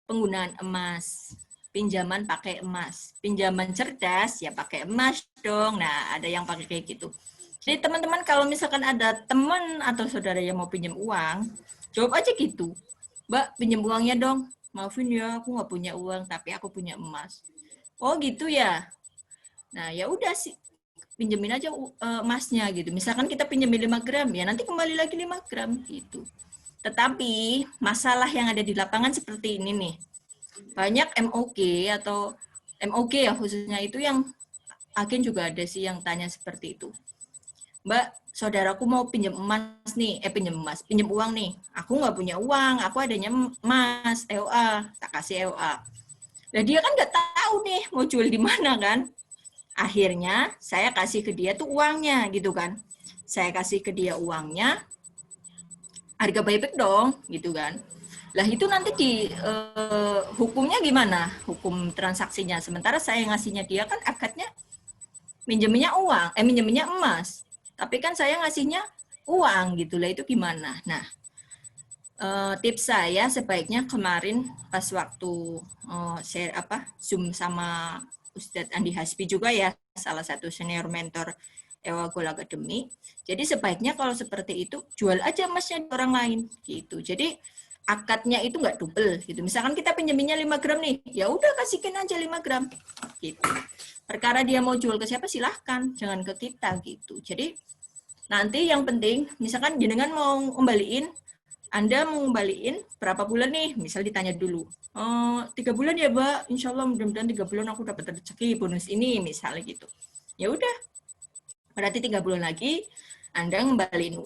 penggunaan emas. Pinjaman pakai emas. Pinjaman cerdas ya pakai emas dong. Nah, ada yang pakai kayak gitu. Jadi teman-teman kalau misalkan ada teman atau saudara yang mau pinjam uang, jawab aja gitu. Mbak, pinjam uangnya dong. Maafin ya, aku nggak punya uang, tapi aku punya emas. Oh gitu ya. Nah, ya udah sih, pinjemin aja emasnya gitu. Misalkan kita pinjemin 5 gram, ya nanti kembali lagi 5 gram gitu. Tetapi masalah yang ada di lapangan seperti ini nih. Banyak MOG atau MOG ya khususnya itu yang agen juga ada sih yang tanya seperti itu. Mbak, saudaraku mau pinjam emas nih, pinjam uang nih. Aku nggak punya uang, aku adanya emas, EOA, tak kasih EOA. Nah dia kan nggak tahu nih mau jual di mana kan. Akhirnya saya kasih ke dia tuh uangnya gitu kan. Saya kasih ke dia uangnya, harga buyback dong gitu kan. Lah itu nanti di hukumnya gimana? Hukum transaksinya. Sementara saya ngasihnya dia kan akadnya minjeminnya uang, minjeminnya emas. Tapi kan saya ngasihnya uang gitu lah, itu gimana? Nah, tips saya sebaiknya kemarin pas waktu share Zoom sama Ustadz Andi Hasbi juga ya, salah satu senior mentor EWA Gold Academy. Jadi sebaiknya kalau seperti itu jual aja emasnya di orang lain gitu. Jadi akadnya itu nggak double gitu. Misalkan kita pinjeminnya 5 gram nih, ya udah kasihkan aja 5 gram gitu. Perkara dia mau jual ke siapa silahkan, jangan ke kita gitu. Jadi nanti yang penting, misalkan jenengan mau kembaliin, Anda mau kembaliin berapa bulan nih? Misal ditanya dulu, 3 bulan ya Mbak, insya Allah mudah-mudahan 3 bulan aku dapat rezeki bonus ini, misalnya gitu. Ya udah, berarti 3 bulan lagi Anda kembaliin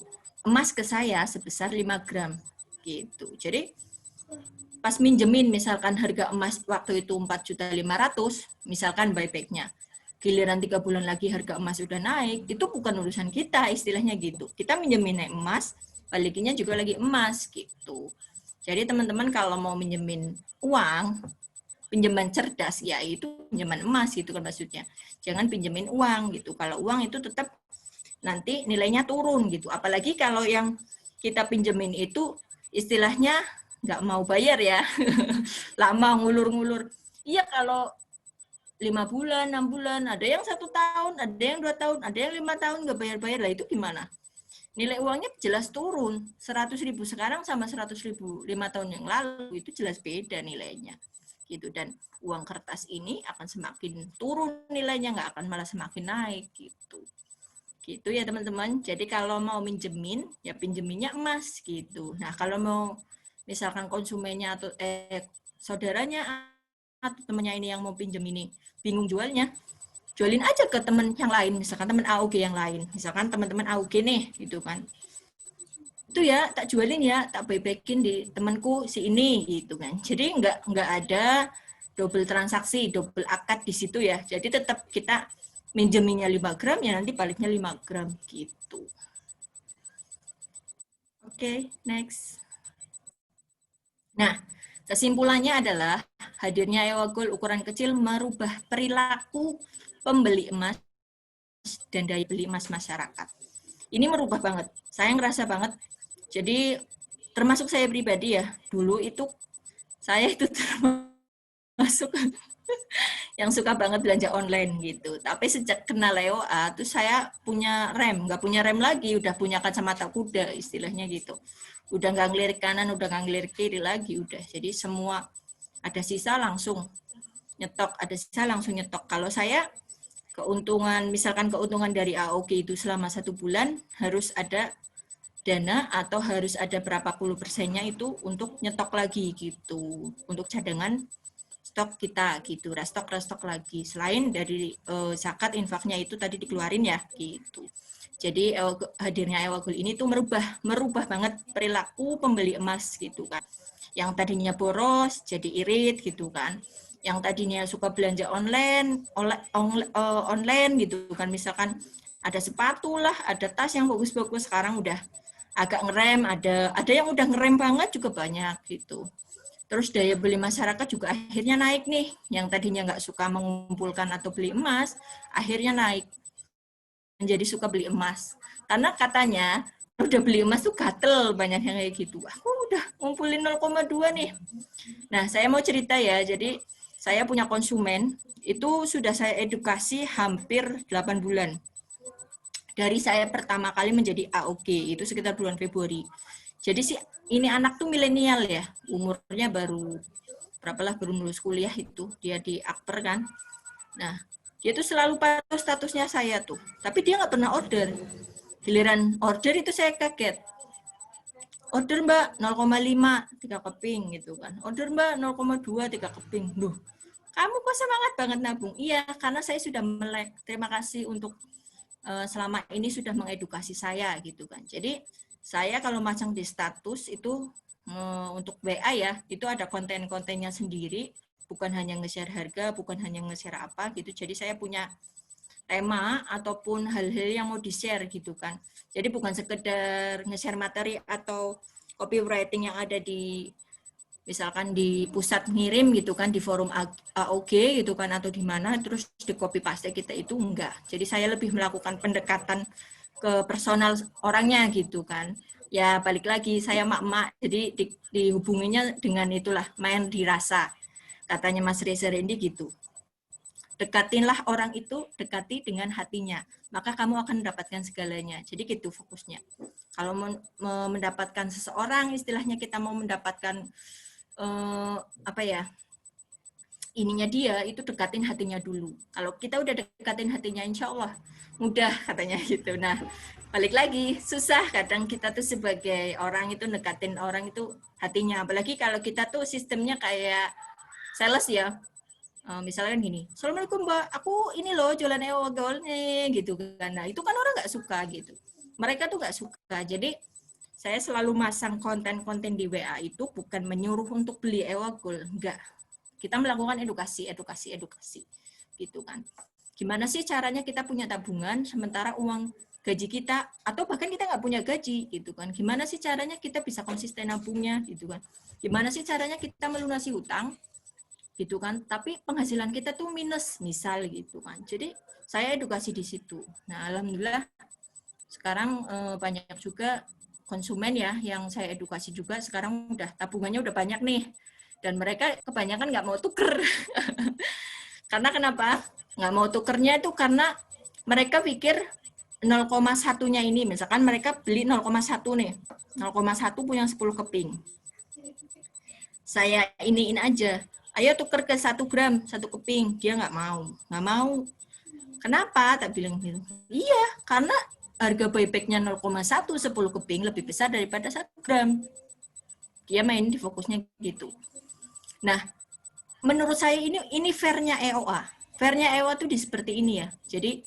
emas ke saya sebesar 5 gram gitu. Jadi pas minjemin misalkan harga emas waktu itu 4.500.000, misalkan buybacknya. Giliran 3 bulan lagi harga emas udah naik, itu bukan urusan kita istilahnya gitu. Kita minjemin emas, balikinnya juga lagi emas gitu. Jadi teman-teman kalau mau minjemin uang, pinjaman cerdas ya itu pinjaman emas gitu kan maksudnya. Jangan pinjemin uang gitu. Kalau uang itu tetap nanti nilainya turun gitu. Apalagi kalau yang kita pinjemin itu istilahnya nggak mau bayar ya, lama ngulur-ngulur. Iya kalau 5 bulan, 6 bulan, ada yang 1 tahun, ada yang 2 tahun, ada yang 5 tahun nggak bayar-bayar, lah itu gimana? Nilai uangnya jelas turun, 100.000 sekarang sama 100.000 5 tahun yang lalu, itu jelas beda nilainya. Gitu. Dan uang kertas ini akan semakin turun nilainya, nggak akan malah semakin naik gitu. Gitu ya teman-teman. Jadi kalau mau minjemin, ya pinjeminnya emas gitu. Nah kalau mau misalkan konsumennya atau saudaranya atau temannya ini yang mau pinjem ini bingung jualnya, jualin aja ke teman yang lain. Misalkan teman AUG yang lain. Misalkan teman-teman AUG nih gitu kan. Itu ya tak jualin ya, tak baikin di temanku si ini gitu kan. Jadi nggak ada double transaksi, double akad di situ ya. Jadi tetap kita minjeminnya 5 gram, ya nanti baliknya 5 gram gitu. Oke, next. Nah, kesimpulannya adalah hadirnya Ewa Gold ukuran kecil merubah perilaku pembeli emas dan daya beli emas masyarakat. Ini merubah banget. Saya ngerasa banget. Jadi termasuk saya pribadi ya, dulu itu saya itu termasuk yang suka banget belanja online gitu. Tapi sejak kenal EOA, tuh saya punya rem, nggak punya rem lagi, udah punya kacamata kuda istilahnya gitu. Udah nggak ngelirik kanan, udah nggak ngelirik kiri lagi, udah. Jadi semua ada sisa langsung nyetok, ada sisa langsung nyetok. Kalau saya keuntungan, misalkan keuntungan dari AOG itu selama 1 bulan harus ada dana atau harus ada berapa puluh persennya itu untuk nyetok lagi gitu, untuk cadangan stok kita gitu, restock lagi. Selain dari zakat infaknya itu tadi dikeluarin ya gitu. Jadi hadirnya Ewa Gold ini tuh merubah banget perilaku pembeli emas gitu kan. Yang tadinya boros jadi irit gitu kan. Yang tadinya suka belanja online gitu kan, misalkan ada sepatu lah, ada tas yang bagus-bagus, sekarang udah agak ngerem, ada yang udah ngerem banget juga banyak gitu. Terus daya beli masyarakat juga akhirnya naik nih. Yang tadinya nggak suka mengumpulkan atau beli emas, akhirnya naik. Menjadi suka beli emas. Karena katanya, udah beli emas tuh gatel, banyak yang kayak gitu. Aku udah ngumpulin 0,2 nih. Nah, saya mau cerita ya. Jadi, saya punya konsumen, itu sudah saya edukasi hampir 8 bulan. Dari saya pertama kali menjadi AOG, itu sekitar bulan Februari. Jadi sih ini anak tuh milenial ya, umurnya baru berapalah, baru lulus kuliah itu, dia di Akper kan. Nah, dia tuh selalu patuh statusnya saya tuh, tapi dia nggak pernah order. Giliran order itu saya kaget. Order mbak 0,5 3 keping gitu kan. Order mbak 0,2 3 keping. Duh, kamu kok semangat banget nabung? Iya, karena saya sudah melek. Terima kasih untuk selama ini sudah mengedukasi saya gitu kan. Jadi saya kalau masang di status itu untuk WA ya, itu ada konten-kontennya sendiri, bukan hanya nge-share harga, bukan hanya nge-share apa gitu. Jadi saya punya tema ataupun hal-hal yang mau di-share gitu kan. Jadi bukan sekedar nge-share materi atau copywriting yang ada di misalkan di pusat ngirim gitu kan, di forum AOG gitu kan, atau di mana terus di copy paste kita, itu enggak. Jadi saya lebih melakukan pendekatan ke personal orangnya gitu kan. Ya balik lagi, saya mak-mak, jadi dihubunginya dengan itulah, main dirasa. Katanya Mas Reza Rendi gitu. Dekatinlah orang itu, dekati dengan hatinya. Maka kamu akan mendapatkan segalanya. Jadi gitu fokusnya. Kalau mendapatkan seseorang, istilahnya kita mau mendapatkan apa ya, ininya dia, itu dekatin hatinya dulu. Kalau kita udah dekatin hatinya, insya Allah mudah katanya gitu. Nah, balik lagi, susah kadang kita tuh sebagai orang itu dekatin orang itu hatinya. Apalagi kalau kita tuh sistemnya kayak sales ya. Misalnya gini, Assalamualaikum Mbak, aku ini loh jualan Ewa Gold nih gitu kan. Nah, itu kan orang nggak suka gitu. Mereka tuh nggak suka. Jadi saya selalu masang konten-konten di WA itu bukan menyuruh untuk beli Ewa Gold, enggak. Kita melakukan edukasi gitu kan. Gimana sih caranya kita punya tabungan sementara uang gaji kita, atau bahkan kita nggak punya gaji gitu kan. Gimana sih caranya kita bisa konsisten nabungnya gitu kan. Gimana sih caranya kita melunasi hutang gitu kan, tapi penghasilan kita tuh minus misal gitu kan. Jadi saya edukasi di situ. Nah, alhamdulillah sekarang banyak juga konsumen ya yang saya edukasi juga, sekarang udah tabungannya udah banyak nih, dan mereka kebanyakan nggak mau tuker. Karena kenapa nggak mau tukernya itu karena mereka pikir 0,1-nya ini, misalkan mereka beli 0,1 nih, 0,1 punya 10 keping, saya iniin aja, ayo tuker ke 1 gram 1 keping, dia nggak mau. Kenapa? Tak bilang gitu. Iya, karena harga buyback-nya 0,1, 10 keping lebih besar daripada 1 gram. Dia main di fokusnya gitu. Nah, menurut saya ini fair-nya EOA. Fair-nya EOA tuh seperti ini ya. Jadi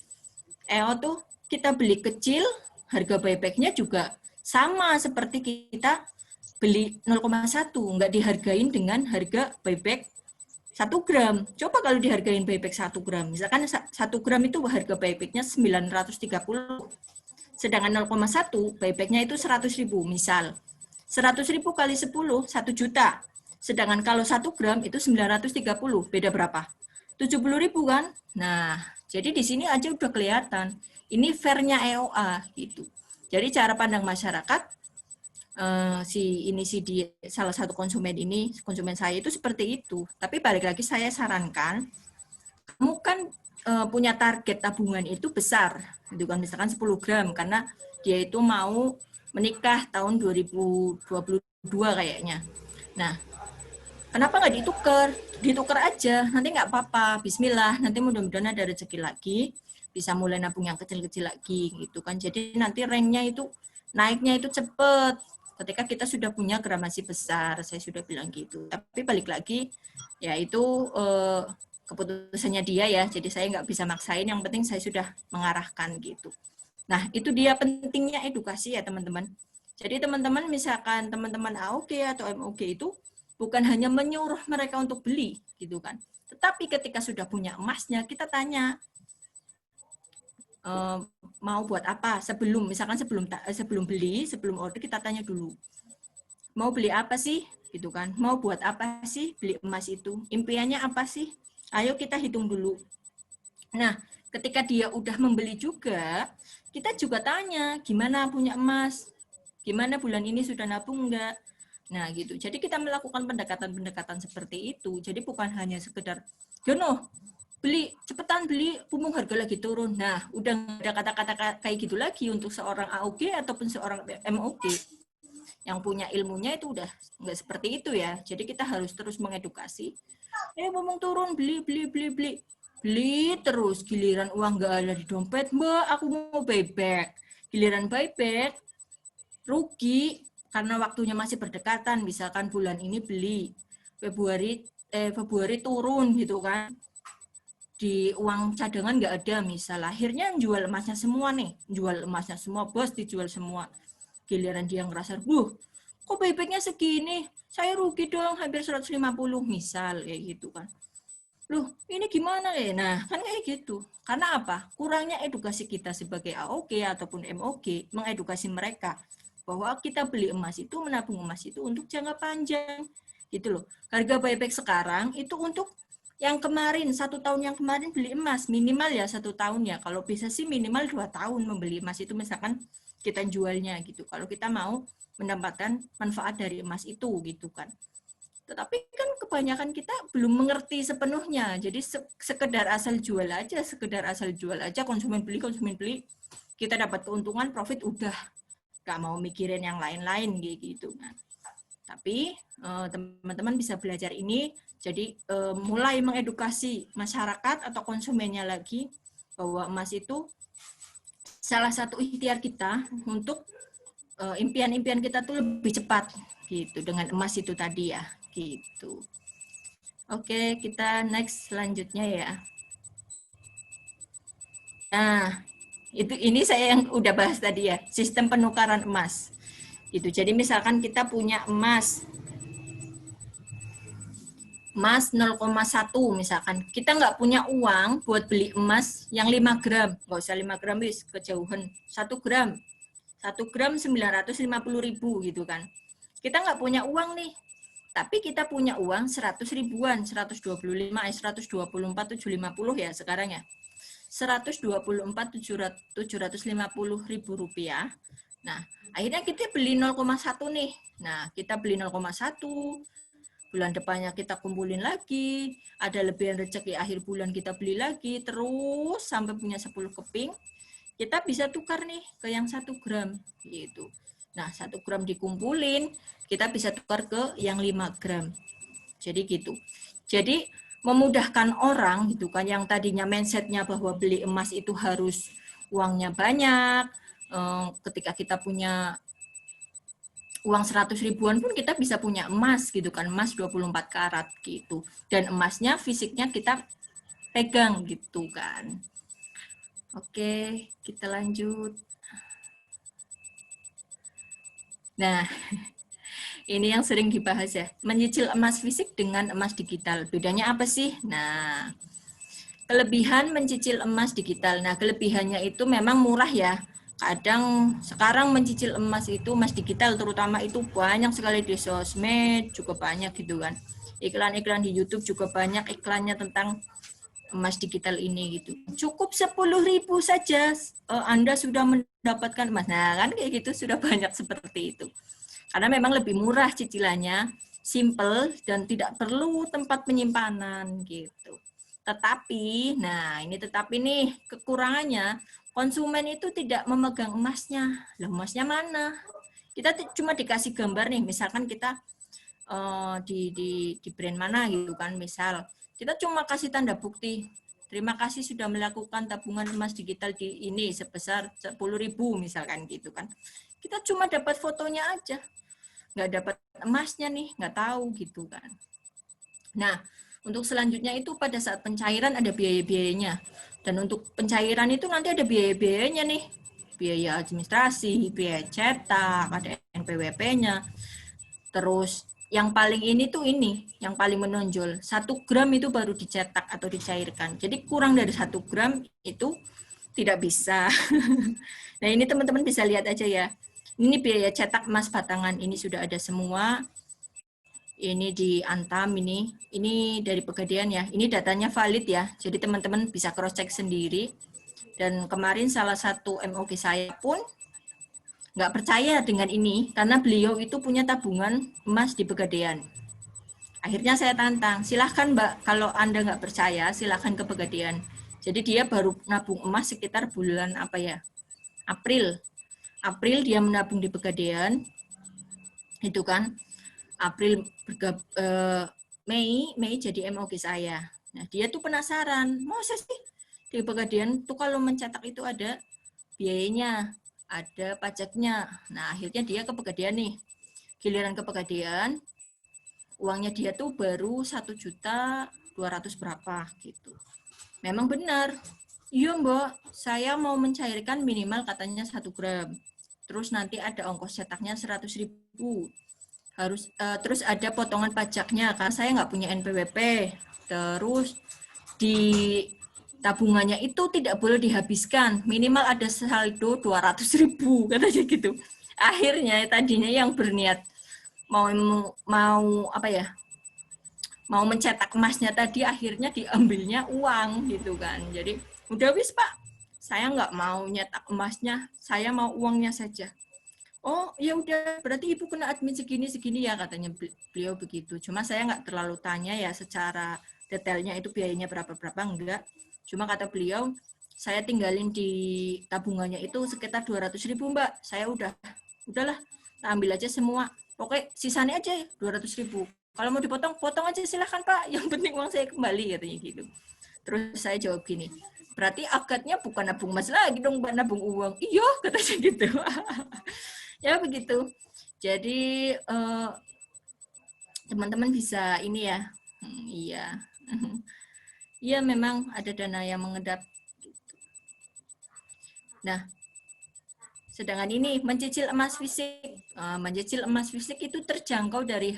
EOA tuh kita beli kecil, harga buyback-nya juga sama seperti kita beli 0,1, nggak dihargain dengan harga buyback 1 gram. Coba kalau dihargain buyback 1 gram. Misalkan 1 gram itu harga buyback-nya 930. Sedangkan 0,1 buyback-nya itu 100.000. Misal 100.000 kali 10, 1 juta. Sedangkan kalau 1 gram itu 930. Beda berapa? 70.000 kan? Nah, jadi di sini aja udah kelihatan. Ini fair-nya EOA gitu. Jadi cara pandang masyarakat si dia salah satu konsumen saya itu seperti itu. Tapi balik lagi saya sarankan kamu kan punya target tabungan itu besar, gitu kan, misalkan 10 gram karena dia itu mau menikah tahun 2022 kayaknya. Nah, kenapa nggak ditukar? Ditukar aja, nanti nggak apa-apa. Bismillah, nanti mudah-mudahan ada rezeki lagi, bisa mulai nabung yang kecil-kecil lagi, gitu kan. Jadi nanti ranknya itu naiknya itu cepet. Ketika kita sudah punya gramasi besar, saya sudah bilang gitu. Tapi balik lagi, ya itu keputusannya dia ya. Jadi saya nggak bisa maksain. Yang penting saya sudah mengarahkan gitu. Nah, itu dia pentingnya edukasi ya teman-teman. Jadi teman-teman misalkan teman-teman AOG atau MOG itu bukan hanya menyuruh mereka untuk beli gitu kan. Tetapi ketika sudah punya emasnya, kita tanya mau buat apa sebelum misalkan sebelum beli, sebelum order kita tanya dulu. Mau beli apa sih? Gitu kan. Mau buat apa sih beli emas itu? Impiannya apa sih? Ayo kita hitung dulu. Nah, ketika dia udah membeli juga, kita juga tanya, gimana punya emas? Gimana bulan ini sudah nabung enggak? Nah, gitu. Jadi kita melakukan pendekatan-pendekatan seperti itu. Jadi bukan hanya sekedar, Jono, beli, cepetan beli, mumpung harga lagi turun. Nah, udah nggak ada kata-kata kayak gitu lagi untuk seorang AOG ataupun seorang MOG. Yang punya ilmunya itu udah nggak seperti itu ya. Jadi kita harus terus mengedukasi. Mumpung turun, beli, beli, beli, beli. Beli terus, giliran uang nggak ada di dompet, Mbak, aku mau buyback. Giliran buyback, rugi, karena waktunya masih berdekatan. Misalkan bulan ini beli, Februari turun gitu kan. Di uang cadangan nggak ada misal, akhirnya jual emasnya semua nih, jual emasnya semua, bos dijual semua. Giliran dia ngerasa, kok buybacknya segini, saya rugi dong hampir 150 misal kayak gitu kan. Loh, ini gimana ya? Nah, kan kayak gitu. Karena apa? Kurangnya edukasi kita sebagai AOG ataupun MOG, mengedukasi mereka bahwa kita beli emas itu, menabung emas itu untuk jangka panjang. Gitu loh. Harga buyback sekarang itu untuk yang kemarin, 1 tahun yang kemarin beli emas, minimal ya 1 tahun ya. Kalau bisa sih minimal 2 tahun membeli emas itu, misalkan kita jualnya gitu. Kalau kita mau mendapatkan manfaat dari emas itu gitu kan. Tetapi kan kebanyakan kita belum mengerti sepenuhnya. Jadi sekedar asal jual aja, konsumen beli, kita dapat keuntungan, profit udah. Gak mau mikirin yang lain-lain gitu. Nah, tapi teman-teman bisa belajar ini, jadi mulai mengedukasi masyarakat atau konsumennya lagi bahwa emas itu salah satu ikhtiar kita untuk impian-impian kita tuh lebih cepat gitu dengan emas itu tadi ya gitu. Oke, kita next selanjutnya ya. Nah, ini saya yang udah bahas tadi ya, sistem penukaran emas. Gitu. Jadi misalkan kita punya emas 0,1 misalkan. Kita nggak punya uang buat beli emas yang 5 gram. Nggak usah 5 gram, bis kejauhan. 1 gram. 1 gram 950.000 gitu kan. Kita nggak punya uang nih. Tapi kita punya uang 100 ribuan, 124, 750 ya sekarang ya. 124, 750 ribu rupiah. Nah, akhirnya kita beli 0,1 nih. Nah, kita beli 0,1, bulan depannya kita kumpulin lagi, ada lebihan rezeki akhir bulan kita beli lagi, terus sampai punya 10 keping, kita bisa tukar nih ke yang 1 gram gitu. Nah, 1 gram dikumpulin, kita bisa tukar ke yang 5 gram. Jadi gitu. Jadi memudahkan orang gitu kan, yang tadinya mindsetnya bahwa beli emas itu harus uangnya banyak, ketika kita punya uang 100 ribuan pun kita bisa punya emas gitu kan, emas 24 karat gitu, dan emasnya fisiknya kita pegang gitu kan. Oke, kita lanjut. Nah, ini yang sering dibahas ya, menyicil emas fisik dengan emas digital. Bedanya apa sih? Nah, kelebihan mencicil emas digital. Nah, kelebihannya itu memang murah ya. Kadang sekarang mencicil emas itu, emas digital terutama itu banyak sekali di sosmed, juga banyak gitu kan. Iklan-iklan di YouTube juga banyak iklannya tentang emas digital ini gitu. Cukup 10.000 saja Anda sudah mendapatkan emas. Nah, kan kayak gitu sudah banyak seperti itu. Karena memang lebih murah cicilannya, simple dan tidak perlu tempat penyimpanan gitu. Tetapi, nah ini tetapi nih kekurangannya, konsumen itu tidak memegang emasnya. Lah emasnya mana? Kita cuma dikasih gambar nih, misalkan kita di brand mana gitu kan, misal kita cuma kasih tanda bukti. Terima kasih sudah melakukan tabungan emas digital di ini sebesar 10.000 misalkan gitu kan. Kita cuma dapat fotonya aja, nggak dapat emasnya nih, nggak tahu gitu kan. Nah, untuk selanjutnya itu pada saat pencairan ada biaya-biayanya. Dan untuk pencairan itu nanti ada biaya-biayanya nih. Biaya administrasi, biaya cetak, ada NPWP-nya. Terus yang paling ini tuh ini, yang paling menonjol. 1 gram itu baru dicetak atau dicairkan. Jadi kurang dari 1 gram itu tidak bisa. Nah ini teman-teman bisa lihat aja ya. Ini biaya cetak emas batangan, ini sudah ada semua. Ini di Antam ini dari Pegadaian ya. Ini datanya valid ya. Jadi teman-teman bisa cross check sendiri. Dan kemarin salah satu MOG saya pun nggak percaya dengan ini karena beliau itu punya tabungan emas di Pegadaian. Akhirnya saya tantang, silahkan Mbak, kalau Anda nggak percaya silahkan ke Pegadaian. Jadi dia baru nabung emas sekitar bulan apa ya? April. April dia menabung di Pegadaian. Itu kan. April Mei jadi MOG saya. Nah, dia tuh penasaran, masa sih di Pegadaian tuh kalau mencetak itu ada biayanya, ada pajaknya. Nah, akhirnya dia ke Pegadaian nih. Giliran ke Pegadaian, uangnya dia tuh baru 1.200.000 berapa gitu. Memang benar. Iya, Mbak, saya mau mencairkan minimal katanya 1 gram. Terus nanti ada ongkos cetaknya 100.000. Harus terus ada potongan pajaknya karena saya nggak punya NPWP. Terus di tabungannya itu tidak boleh dihabiskan, minimal ada saldo 200.000 katanya gitu. Akhirnya tadinya yang berniat mau apa ya, mau mencetak emasnya tadi akhirnya diambilnya uang gitu kan. Jadi udah wis Pak, saya nggak mau nyetak emasnya, saya mau uangnya saja. Oh ya udah, berarti ibu kena admin segini ya katanya beliau begitu. Cuma saya nggak terlalu tanya ya secara detailnya itu biayanya berapa enggak. Cuma kata beliau, saya tinggalin di tabungannya itu sekitar 200.000 Mbak. Saya udahlah, ambil aja semua. Pokoknya sisanya aja 200.000. Kalau mau dipotong, potong aja silahkan Pak. Yang penting uang saya kembali katanya gitu. Terus saya jawab gini, berarti akadnya bukan nabung emas lagi dong, Mbak, nabung uang. Iya katanya gitu. Ya begitu. Jadi teman-teman bisa ini ya. Iya. Iya memang ada dana yang mengedap. Nah, sedangkan ini mencicil emas fisik. Mencicil emas fisik itu terjangkau dari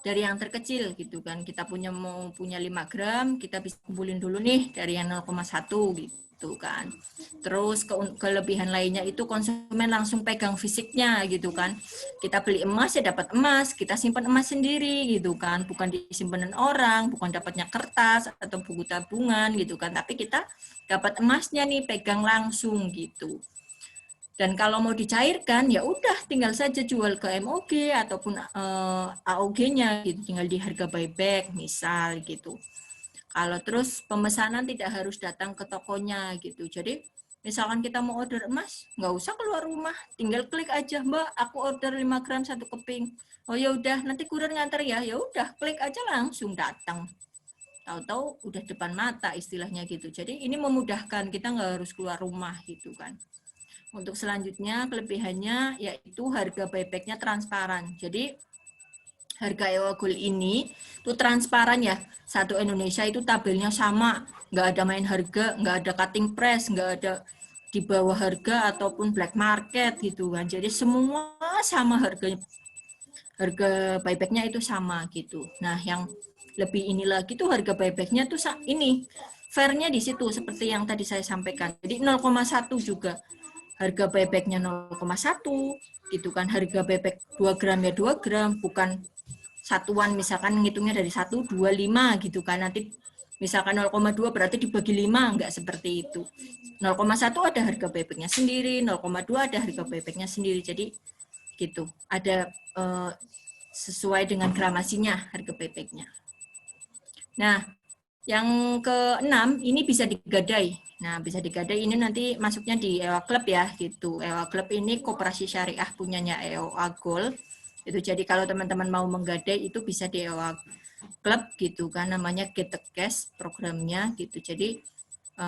yang terkecil gitu kan. Kita mau punya 5 gram, kita bisa kumpulin dulu nih dari yang 0,1 gitu kan. Terus kelebihan lainnya itu konsumen langsung pegang fisiknya gitu kan. Kita beli emas ya dapat emas, kita simpan emas sendiri gitu kan. Bukan disimpan orang, bukan dapatnya kertas atau buku tabungan gitu kan. Tapi kita dapat emasnya nih pegang langsung gitu. Dan kalau mau dicairkan ya udah tinggal saja jual ke MOG ataupun AOG-nya gitu, tinggal di harga buyback misal gitu. Kalau terus pemesanan tidak harus datang ke tokonya gitu. Jadi misalkan kita mau order emas, nggak usah keluar rumah, tinggal klik aja, Mbak, aku order 5 gram 1 keping. Oh ya udah, nanti kurir nganter ya. Ya udah, klik aja langsung datang. tahu-tahu udah depan mata istilahnya gitu. Jadi ini memudahkan, kita nggak harus keluar rumah gitu kan. Untuk selanjutnya kelebihannya yaitu harga buybacknya transparan. Jadi harga EWA Gold ini tuh transparan ya. Satu Indonesia itu tabelnya sama, nggak ada main harga, nggak ada cutting price, nggak ada di bawah harga ataupun black market gitu kan. Jadi semua sama harganya, harga buybacknya itu sama gitu. Nah yang lebih ini lagi tuh harga buybacknya tuh ini fairnya di situ seperti yang tadi saya sampaikan. Jadi 0,1 juga harga buybacknya 0,1 gitu kan. Harga buyback 2 gram ya 2 gram, bukan satuan misalkan ngitungnya dari 1, 2, 5 gitu kan. Nanti misalkan 0,2 berarti dibagi 5, enggak seperti itu. 0,1 ada harga buybacknya sendiri, 0,2 ada harga buybacknya sendiri. Jadi gitu. Ada sesuai dengan gramasinya harga buybacknya. Nah, yang keenam ini bisa digadai. Nah, bisa digadai ini nanti masuknya di EWA Club ya, gitu. EWA Club ini koperasi syariah punyanya EWA Gold. Itu jadi kalau teman-teman mau menggadai itu bisa di EWA Club gitu kan, namanya Get the Cash programnya gitu. Jadi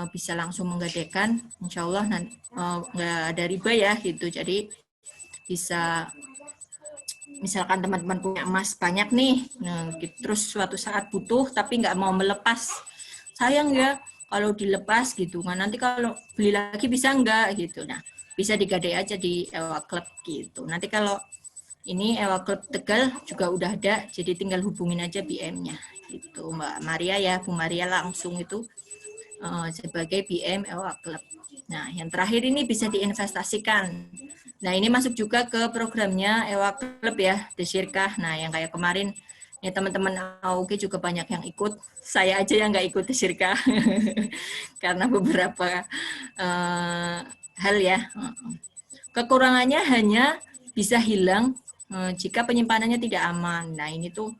bisa langsung menggadaikan, insya Allah nggak ada riba ya gitu. Jadi bisa misalkan teman-teman punya emas banyak nih, nah, gitu, terus suatu saat butuh tapi nggak mau melepas, sayang ya kalau dilepas gitu kan, nanti kalau beli lagi bisa nggak gitu. Nah bisa digadai aja di EWA Club gitu. Nanti kalau ini EWA Club Tegal juga udah ada, jadi tinggal hubungin aja BM-nya gitu Mbak Maria ya, Bu Maria langsung itu sebagai BM EWA Club. Nah yang terakhir ini bisa diinvestasikan. Nah, ini masuk juga ke programnya EWA Club ya, The Syirkah. Nah, yang kayak kemarin, ya teman-teman AUG juga banyak yang ikut. Saya aja yang nggak ikut The Syirkah. Karena beberapa hal ya. Kekurangannya hanya bisa hilang jika penyimpanannya tidak aman. Nah, ini tuh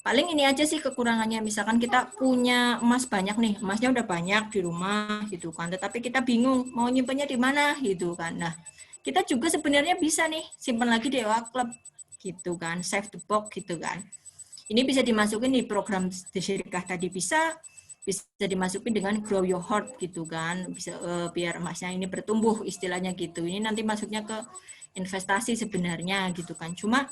paling ini aja sih kekurangannya. Misalkan kita punya emas banyak nih, emasnya udah banyak di rumah gitu kan, tetapi kita bingung mau nyimpannya di mana gitu kan. Nah, kita juga sebenarnya bisa nih simpan lagi di EWA Club gitu kan, save the box gitu kan. Ini bisa dimasukin di program di Syirkah tadi, bisa dimasukin dengan grow your heart gitu kan, bisa biar emasnya ini bertumbuh istilahnya gitu. Ini nanti masuknya ke investasi sebenarnya gitu kan. Cuma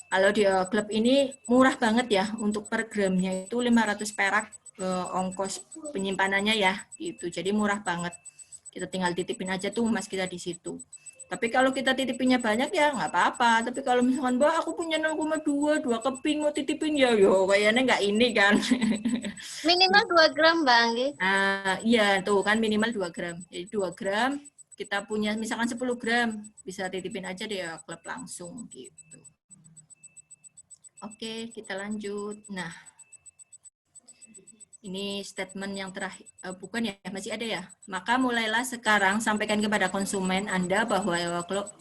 kalau di klub ini murah banget ya, untuk per gramnya itu 500 perak ongkos penyimpanannya ya gitu. Jadi murah banget. Kita tinggal titipin aja tuh emas kita di situ. Tapi kalau kita titipinnya banyak ya nggak apa-apa. Tapi kalau misalkan, Mbak, aku punya 0,2, 2 keping mau titipin ya, yo kayaknya nggak ini kan. Minimal 2 gram, Bang. Iya, tuh kan minimal 2 gram. Jadi 2 gram, kita punya misalkan 10 gram, bisa titipin aja deh ya, klub langsung gitu. Oke, kita lanjut. Nah, ini statement yang terakhir, bukan ya, masih ada ya. Maka mulailah sekarang sampaikan kepada konsumen Anda bahwa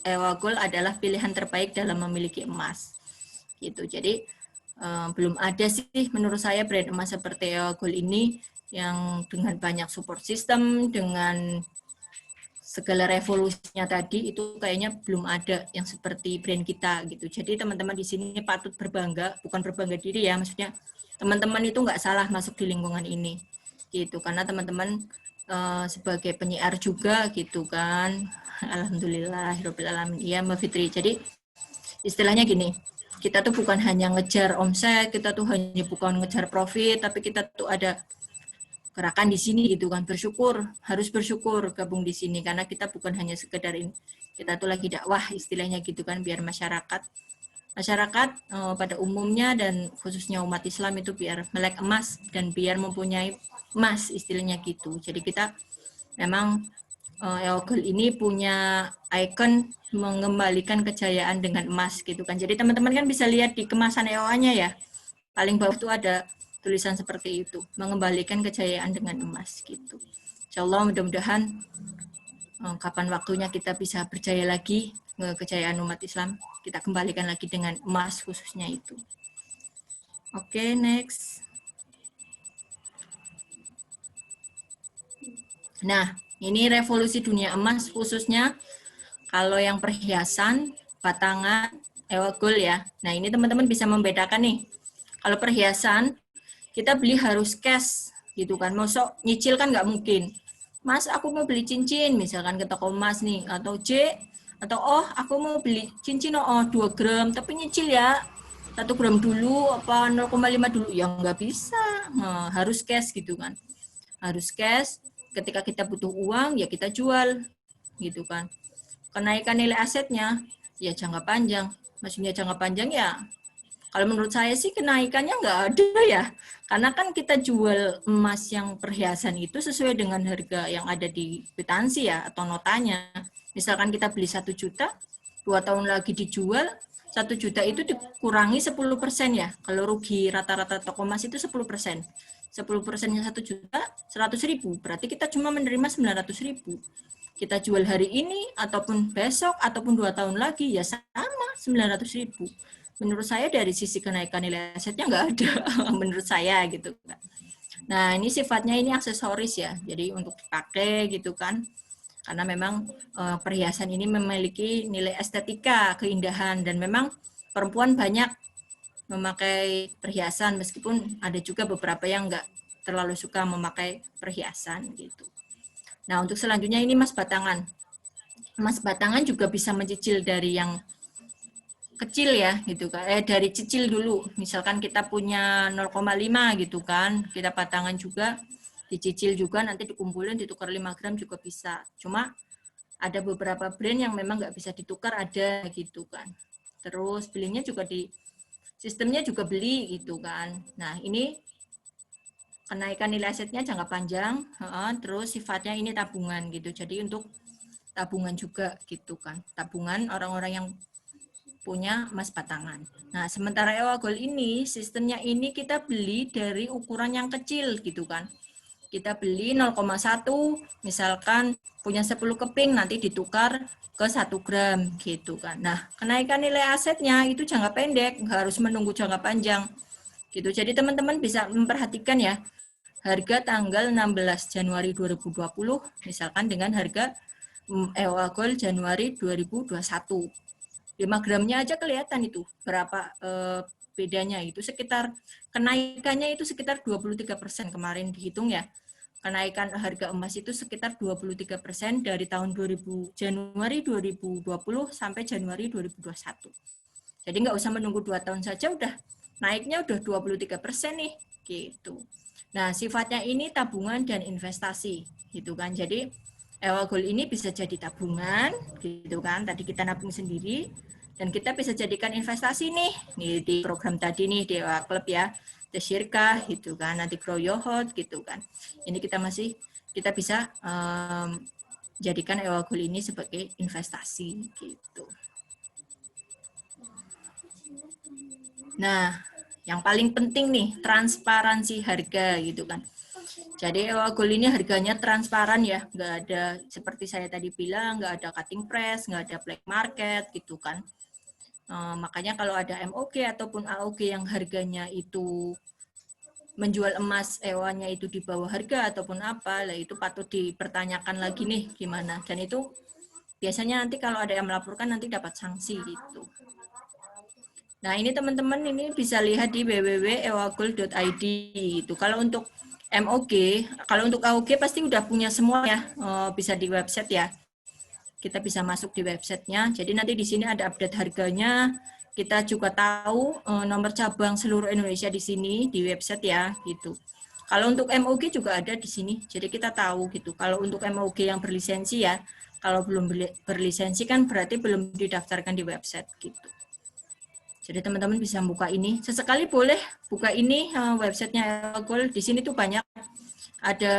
EWA Gold adalah pilihan terbaik dalam memiliki emas. Gitu. Jadi belum ada sih menurut saya brand emas seperti EWA Gold ini yang dengan banyak support system, dengan segala revolusinya tadi, itu kayaknya belum ada yang seperti brand kita gitu. Jadi teman-teman di sini patut berbangga, bukan berbangga diri ya, maksudnya teman-teman itu nggak salah masuk di lingkungan ini gitu, karena teman-teman sebagai penyiar juga gitu kan. Alhamdulillahirobbilalamin. Iya Mbak Fitri. Jadi istilahnya gini, kita tuh bukan hanya ngejar omset, kita tuh hanya bukan ngejar profit, tapi kita tuh ada gerakan di sini gitu kan, bersyukur, harus bersyukur gabung di sini, karena kita bukan hanya sekedar ini, kita tuh lagi dakwah istilahnya gitu kan, biar masyarakat pada umumnya dan khususnya umat Islam itu biar melek emas dan biar mempunyai emas istilahnya gitu. Jadi kita memang EWA Gold ini punya ikon mengembalikan kejayaan dengan emas gitu kan. Jadi teman-teman kan bisa lihat di kemasan EWA-nya ya, paling bawah itu ada tulisan seperti itu, mengembalikan kejayaan dengan emas gitu. Insya Allah mudah-mudahan kapan waktunya kita bisa berjaya lagi, kejayaan umat Islam kita kembalikan lagi dengan emas khususnya itu. Oke, next. Nah, ini revolusi dunia emas khususnya kalau yang perhiasan, batangan, EWA Gold ya. Nah, ini teman-teman bisa membedakan nih. Kalau perhiasan, kita beli harus cash gitu kan. Mosok nyicil kan nggak mungkin. Mas, aku mau beli cincin, misalkan ke toko emas nih, atau atau aku mau beli cincin 2 gram, tapi nyicil ya, 1 gram dulu, apa 0,5 dulu, ya nggak bisa, nah, harus cash gitu kan. Harus cash, ketika kita butuh uang, ya kita jual, gitu kan. Kenaikan nilai asetnya, ya jangka panjang, maksudnya jangka panjang ya, kalau menurut saya sih kenaikannya nggak ada ya. Karena kan kita jual emas yang perhiasan itu sesuai dengan harga yang ada di kwitansi ya, atau notanya. Misalkan kita beli 1 juta, 2 tahun lagi dijual, 1 juta itu dikurangi 10% ya. Kalau rugi rata-rata toko emas itu 10%. 10%-nya 1 juta, 100.000. Berarti kita cuma menerima 900.000. Kita jual hari ini, ataupun besok, ataupun 2 tahun lagi, ya sama 900.000. Menurut saya dari sisi kenaikan nilai asetnya nggak ada, menurut saya gitu. Nah ini sifatnya ini aksesoris ya, jadi untuk dipakai gitu kan, karena memang perhiasan ini memiliki nilai estetika, keindahan, dan memang perempuan banyak memakai perhiasan, meskipun ada juga beberapa yang nggak terlalu suka memakai perhiasan gitu. Nah untuk selanjutnya ini emas batangan. Emas batangan juga bisa mencicil dari yang kecil ya gitu kan, dari cicil dulu, misalkan kita punya 0,5 gitu kan, kita batangan juga, dicicil juga, nanti dikumpulin ditukar 5 gram juga bisa. Cuma ada beberapa brand yang memang nggak bisa ditukar, ada gitu kan. Terus belinya juga sistemnya juga beli gitu kan. Nah ini kenaikan nilai asetnya jangka panjang, terus sifatnya ini tabungan gitu, jadi untuk tabungan juga gitu kan, tabungan orang-orang yang punya emas batangan. Nah, sementara Ewa Gold ini, sistemnya ini kita beli dari ukuran yang kecil gitu kan. Kita beli 0,1, misalkan punya 10 keping, nanti ditukar ke 1 gram gitu kan. Nah, kenaikan nilai asetnya itu jangka pendek, nggak harus menunggu jangka panjang. Gitu. Jadi teman-teman bisa memperhatikan ya, harga tanggal 16 Januari 2020, misalkan dengan harga Ewa Gold Januari 2021. 5 gramnya aja kelihatan itu berapa bedanya, itu sekitar kenaikannya itu sekitar 23% kemarin dihitung ya. Kenaikan harga emas itu sekitar 23% dari tahun Januari 2020 sampai Januari 2021. Jadi nggak usah menunggu 2 tahun saja udah naiknya udah 23% nih gitu. Nah, sifatnya ini tabungan dan investasi gitu kan. Jadi Ewa Gold ini bisa jadi tabungan gitu kan. Tadi kita nabung sendiri, dan kita bisa jadikan investasi nih di program tadi nih di Ewa Club ya, Tesyirkah gitu kan, nanti Grow Your Heart gitu kan. Ini kita bisa jadikan Ewa Gold ini sebagai investasi gitu. Nah, yang paling penting nih transparansi harga gitu kan. Jadi Ewa Gold ini harganya transparan ya, nggak ada seperti saya tadi bilang, nggak ada cutting price, nggak ada black market gitu kan. Makanya kalau ada MOG ataupun AOG yang harganya itu menjual emas ewanya itu di bawah harga ataupun apa, lah itu patut dipertanyakan lagi nih gimana. Dan itu biasanya nanti kalau ada yang melaporkan nanti dapat sanksi gitu. Nah ini teman-teman ini bisa lihat di www.ewagold.id itu. Kalau untuk MOG, kalau untuk AOG pasti udah punya semua ya, bisa di website ya. Kita bisa masuk di websitenya. Jadi nanti di sini ada update harganya. Kita juga tahu nomor cabang seluruh Indonesia di sini di website ya gitu. Kalau untuk MOG juga ada di sini. Jadi kita tahu gitu. Kalau untuk MOG yang berlisensi ya, kalau belum berlisensi kan berarti belum didaftarkan di website gitu. Jadi teman-teman bisa buka ini. Sesekali boleh buka ini websitenya Ewa Gold. Di sini tuh banyak ada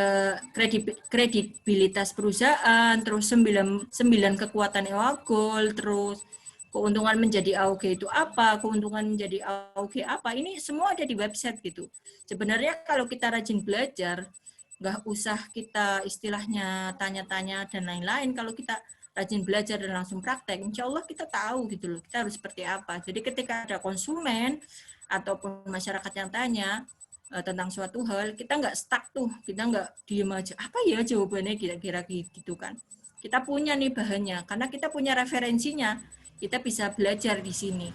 kredibilitas perusahaan, terus 9 kekuatan Ewa Gold, terus keuntungan menjadi AOG itu apa, keuntungan menjadi AOG apa. Ini semua ada di website gitu. Sebenarnya kalau kita rajin belajar, nggak usah kita istilahnya tanya-tanya dan lain-lain. Kalau kita rajin belajar dan langsung praktek, insya Allah kita tahu gitu loh, kita harus seperti apa. Jadi ketika ada konsumen ataupun masyarakat yang tanya tentang suatu hal, kita nggak stuck tuh, kita nggak diem aja, apa ya jawabannya kira-kira gitu kan. Kita punya nih bahannya, karena kita punya referensinya, kita bisa belajar di sini.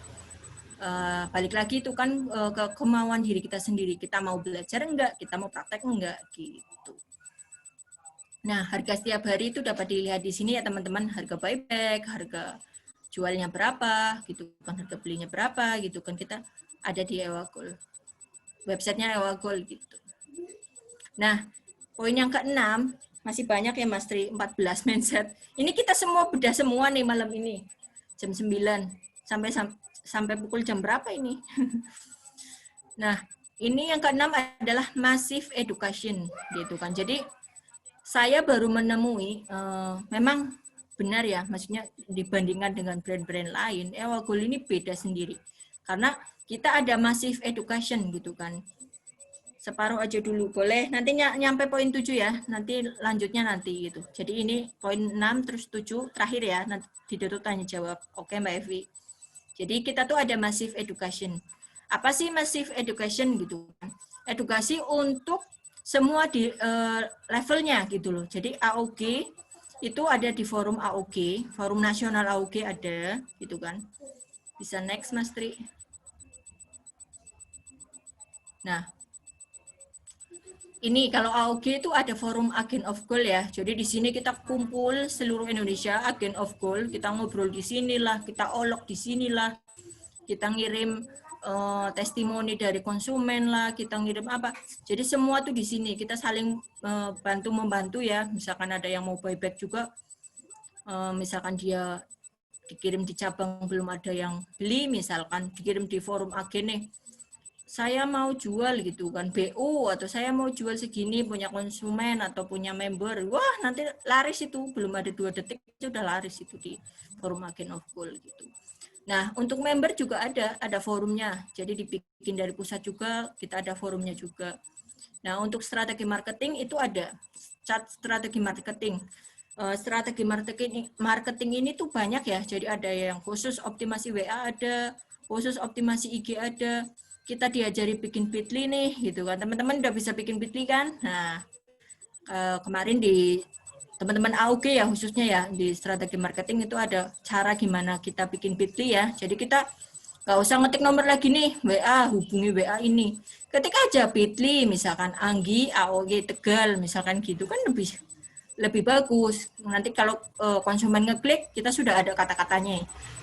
balik lagi itu kan ke kemauan diri kita sendiri. Kita mau belajar enggak, kita mau praktek enggak gitu. Nah, harga setiap hari itu dapat dilihat di sini ya teman-teman, harga buyback, harga jualnya berapa gitu kan, harga belinya berapa gitu kan, kita ada di Ewagol. Websitenya Ewagol gitu. Nah, poin yang keenam, masih banyak ya Mas Tri, 14 mindset. Ini kita semua bedah semua nih malam ini. Jam 9 sampai pukul jam berapa ini? Nah, ini yang keenam adalah massive education gitu kan. Jadi saya baru menemui memang benar ya, maksudnya dibandingkan dengan brand-brand lain, Ewagol ini beda sendiri. Karena kita ada massive education gitu kan. Separuh aja dulu, boleh nanti nyampe poin 7 ya, nanti lanjutnya nanti gitu. Jadi ini poin 6 terus 7 terakhir ya, nanti ditutup tanya jawab. Oke Mbak Evi. Jadi kita tuh ada massive education. Apa sih massive education gitu kan? Edukasi untuk semua di levelnya gitu loh. Jadi AOG itu ada di forum AOG, forum nasional AOG ada gitu kan. Bisa next Mas Tri. Nah, ini kalau AOG itu ada forum Agent of Gold ya. Jadi di sini kita kumpul seluruh Indonesia Agent of Gold, kita ngobrol di sinilah, kita olok di sinilah. Kita ngirim testimoni dari konsumen lah, kita ngirim apa. Jadi semua tuh di sini kita saling bantu-membantu ya. Misalkan ada yang mau buyback juga, misalkan dia dikirim di cabang belum ada yang beli, misalkan dikirim di forum agen nih, saya mau jual gitu kan, BU atau saya mau jual segini, punya konsumen atau punya member, wah nanti laris itu, belum ada 2 detik itu udah laris itu di forum Agent of Gold gitu. Nah, untuk member juga ada forumnya, jadi dibikin dari pusat juga, kita ada forumnya juga. Nah, untuk strategi marketing itu ada chat strategi marketing. Strategi marketing ini tuh banyak ya, jadi ada yang khusus optimasi WA ada, khusus optimasi IG ada, kita diajari bikin Bitly nih gitu kan, teman-teman udah bisa bikin Bitly kan. Nah, kemarin di teman-teman AUG ya khususnya ya, di strategi marketing itu ada cara gimana kita bikin Bitly ya. Jadi kita nggak usah ngetik nomor lagi nih, WA, hubungi WA ini. Ketik aja Bitly, misalkan Anggi, AOG Tegal, misalkan gitu kan lebih bagus. Nanti kalau konsumen ngeklik, kita sudah ada kata-katanya.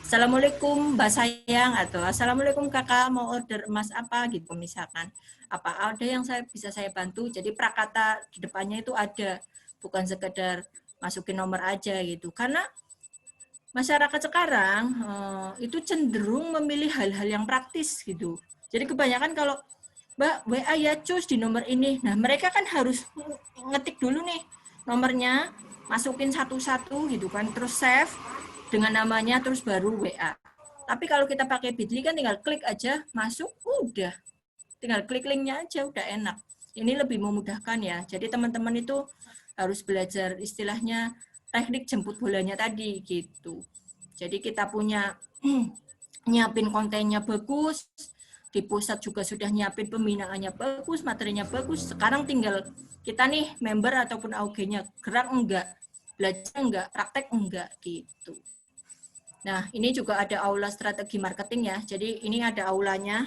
Assalamualaikum Mbak Sayang, atau Assalamualaikum Kakak, mau order emas apa gitu misalkan. Apa ada yang bisa saya bantu? Jadi prakata di depannya itu ada, bukan sekedar masukin nomor aja gitu. Karena masyarakat sekarang itu cenderung memilih hal-hal yang praktis gitu. Jadi kebanyakan kalau Mbak WA ya cus di nomor ini. Nah, mereka kan harus ngetik dulu nih nomornya, masukin satu-satu gitu kan, terus save dengan namanya, terus baru WA. Tapi kalau kita pakai Bitly kan tinggal klik aja, masuk, udah. Tinggal klik linknya aja, udah enak. Ini lebih memudahkan ya. Jadi teman-teman itu harus belajar istilahnya teknik jemput bolanya tadi gitu. Jadi kita punya nyiapin kontennya bagus, di pusat juga sudah nyiapin pembinaannya bagus, materinya bagus. Sekarang tinggal kita nih member ataupun AUG-nya gerak enggak, belajar enggak, praktek enggak gitu. Nah, ini juga ada aula strategi marketing ya. Jadi ini ada aulanya.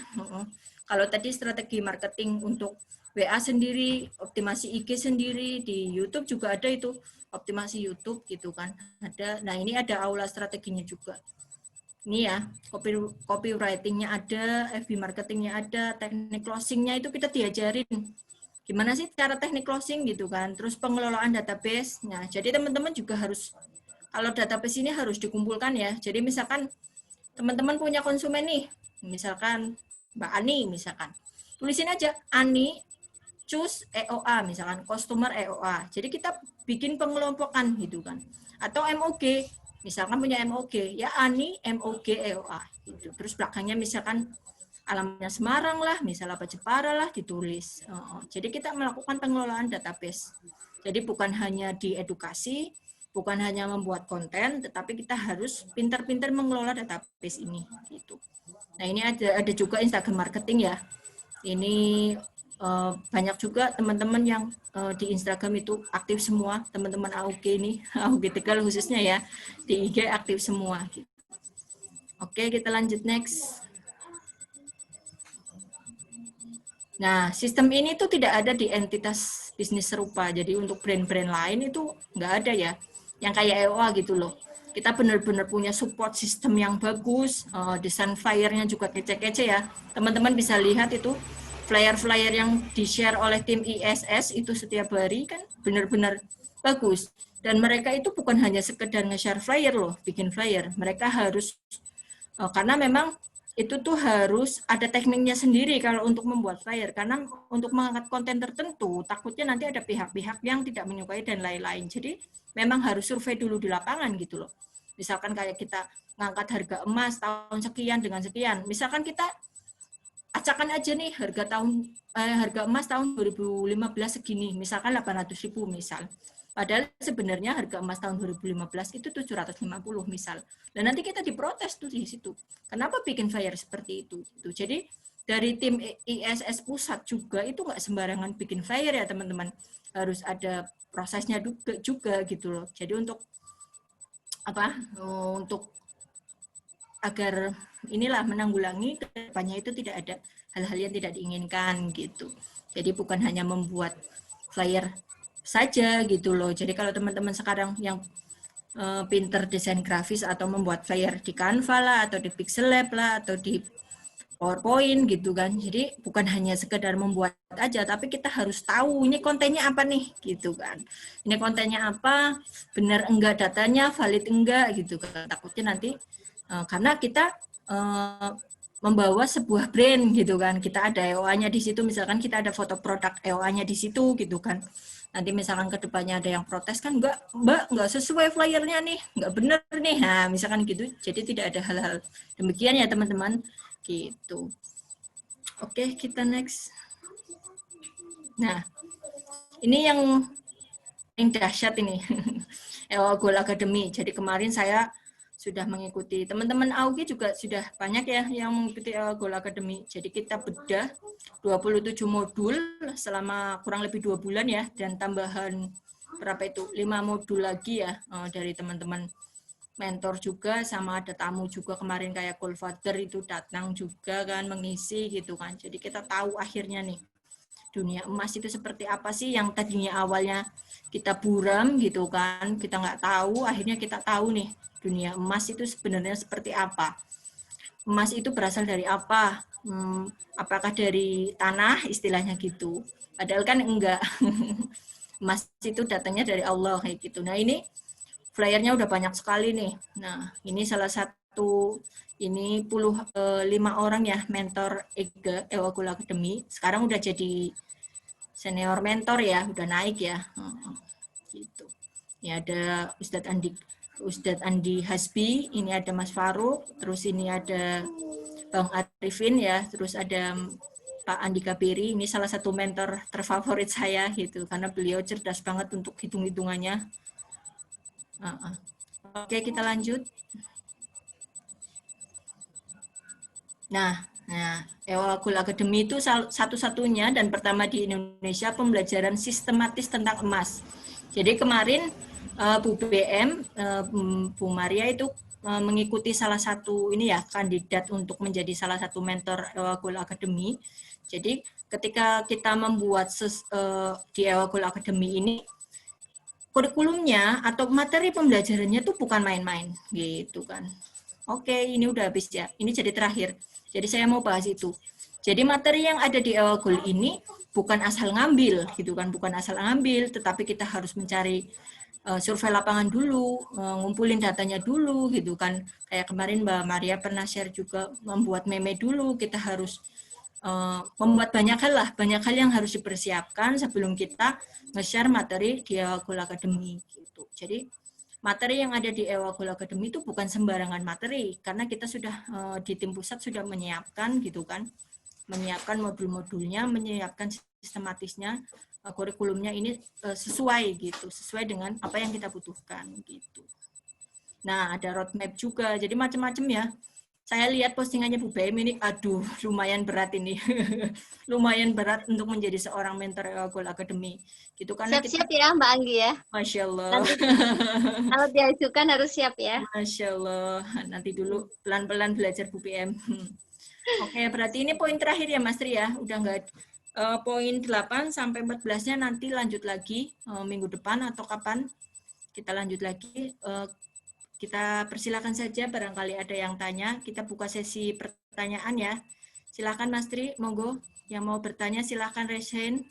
Kalau tadi strategi marketing untuk WA sendiri, optimasi IG sendiri, di YouTube juga ada itu, optimasi YouTube gitu kan. Ada. Nah, ini ada aula strateginya juga. Ini ya, copywriting-nya ada, FB marketing-nya ada, teknik closing-nya itu kita diajarin. Gimana sih cara teknik closing gitu kan. Terus pengelolaan database. Nah, jadi teman-teman juga harus, kalau database ini harus dikumpulkan ya. Jadi misalkan teman-teman punya konsumen nih, misalkan Mbak Ani misalkan. Tulisin aja Ani choose EOA misalkan, customer EOA. Jadi kita bikin pengelompokan gitu kan. Atau MOG, misalkan punya MOG, ya Ani MOG EOA gitu. Terus belakangnya misalkan alamatnya Semarang lah, misalnya apa Jepara lah ditulis. Jadi kita melakukan pengelolaan database. Jadi bukan hanya di edukasi, bukan hanya membuat konten, tetapi kita harus pintar-pintar mengelola database ini gitu. Nah, ini ada juga Instagram marketing ya. Ini banyak juga teman-teman yang di Instagram itu aktif semua, teman-teman AUG ini, AUG Tegal khususnya ya, di IG aktif semua. Gitu. Oke, kita lanjut next. Nah, sistem ini tuh tidak ada di entitas bisnis serupa. Jadi untuk brand-brand lain itu nggak ada ya. Yang kayak EOA gitu loh. Kita benar-benar punya support sistem yang bagus. Desain flyer-nya juga kece-kece ya. Teman-teman bisa lihat itu flyer-flyer yang di-share oleh tim ISS itu setiap hari kan benar-benar bagus. Dan mereka itu bukan hanya sekedar nge-share flyer loh, bikin flyer. Mereka harus, karena memang itu tuh harus ada tekniknya sendiri kalau untuk membuat flyer, karena untuk mengangkat konten tertentu takutnya nanti ada pihak-pihak yang tidak menyukai dan lain-lain. Jadi memang harus survei dulu di lapangan gitu loh. Misalkan kayak kita ngangkat harga emas tahun sekian dengan sekian, misalkan kita acakan aja nih harga emas tahun 2015 segini, misalkan 800.000 misal. Padahal sebenarnya harga emas tahun 2015 itu 750 misal. Dan nanti kita diprotes tuh di situ. Kenapa bikin flyer seperti itu? Jadi dari tim ISS pusat juga itu nggak sembarangan bikin flyer ya teman-teman. Harus ada prosesnya juga gitu loh. Jadi untuk untuk agar inilah menanggulangi kedepannya itu tidak ada hal-hal yang tidak diinginkan gitu. Jadi bukan hanya membuat flyer saja gitu loh. Jadi kalau teman-teman sekarang yang pinter desain grafis atau membuat flyer di Canva lah atau di Pixel Lab lah atau di PowerPoint gitu kan. Jadi bukan hanya sekedar membuat aja, tapi kita harus tahu ini kontennya apa nih gitu kan. Ini kontennya apa, benar enggak datanya, valid enggak gitu kan. Takutnya nanti karena kita membawa sebuah brand gitu kan, kita ada EOA-nya di situ, misalkan kita ada foto produk EOA-nya di situ gitu kan. Nanti misalkan kedepannya ada yang protes kan, mbak nggak sesuai flyernya nih, nggak bener nih, nah misalkan gitu. Jadi tidak ada hal-hal demikian ya teman-teman gitu. Oke, kita next. Nah, ini yang dahsyat ini EOA Gold Academy. Jadi kemarin saya sudah mengikuti, teman-teman Augie juga sudah banyak ya yang mengikuti Gold Academy. Jadi kita bedah 27 modul selama kurang lebih 2 bulan ya, dan tambahan berapa itu 5 modul lagi ya dari teman-teman mentor juga, sama ada tamu juga kemarin kayak Goldfather itu datang juga kan mengisi gitu kan. Jadi kita tahu akhirnya nih dunia emas itu seperti apa sih, yang tadinya awalnya kita buram gitu kan, kita nggak tahu, akhirnya kita tahu nih dunia emas itu sebenarnya seperti apa. Emas itu berasal dari apa? Apakah dari tanah istilahnya gitu? Padahal kan enggak. Emas itu datangnya dari Allah kayak gitu. Nah ini flyernya udah banyak sekali nih. Nah ini salah satu, ini 5 orang ya mentor EWA Gold Academy. Sekarang udah jadi senior mentor ya, udah naik ya. Gitu. Ini ada Ustadz Andi Hasbi, ini ada Mas Faruk, terus ini ada Bang Arifin ya, terus ada Pak Andika Beri, ini salah satu mentor terfavorit saya gitu, karena beliau cerdas banget untuk hitung-hitungannya. Oke, kita lanjut. Nah, EWA Gold Academy itu satu-satunya dan pertama di Indonesia pembelajaran sistematis tentang emas. Jadi kemarin Bu BM, Bu Maria itu mengikuti salah satu ini ya, kandidat untuk menjadi salah satu mentor EWA Gold Academy. Jadi ketika kita membuat di EWA Gold Academy ini, kurikulumnya atau materi pembelajarannya tuh bukan main-main gitu kan. Oke, ini udah habis ya. Ini jadi terakhir. Jadi saya mau bahas itu. Jadi materi yang ada di EWA Gold ini bukan asal ngambil gitu kan, bukan asal ngambil, tetapi kita harus mencari survei lapangan dulu, ngumpulin datanya dulu gitu kan. Kayak kemarin Mbak Maria pernah share juga, membuat meme dulu, kita harus membuat banyak hal yang harus dipersiapkan sebelum kita nge-share materi di EWA Gold Academy gitu. Jadi materi yang ada di EWA Gold Academy itu bukan sembarangan materi, karena kita sudah di tim pusat sudah menyiapkan gitu kan, menyiapkan modul-modulnya, menyiapkan sistematisnya, kurikulumnya ini sesuai gitu, sesuai dengan apa yang kita butuhkan gitu. Nah, ada roadmap juga, jadi macam-macam ya. Saya lihat postingannya Bu BM ini, aduh, lumayan berat ini. Lumayan berat untuk menjadi seorang mentor EWA Gold Academy. Gitu, karena siap-siap ya Mbak Anggi ya. Masya Allah. Nanti kalau diajukan harus siap ya. Masya Allah. Nanti dulu pelan-pelan belajar Bu BM. Oke, berarti ini poin terakhir ya Mas Tri ya. Udah Poin 8 sampai 14-nya nanti lanjut lagi minggu depan atau kapan kita lanjut lagi. Kita persilakan saja barangkali ada yang tanya. Kita buka sesi pertanyaan ya. Silakan Mas Tri, monggo yang mau bertanya silakan raise hand.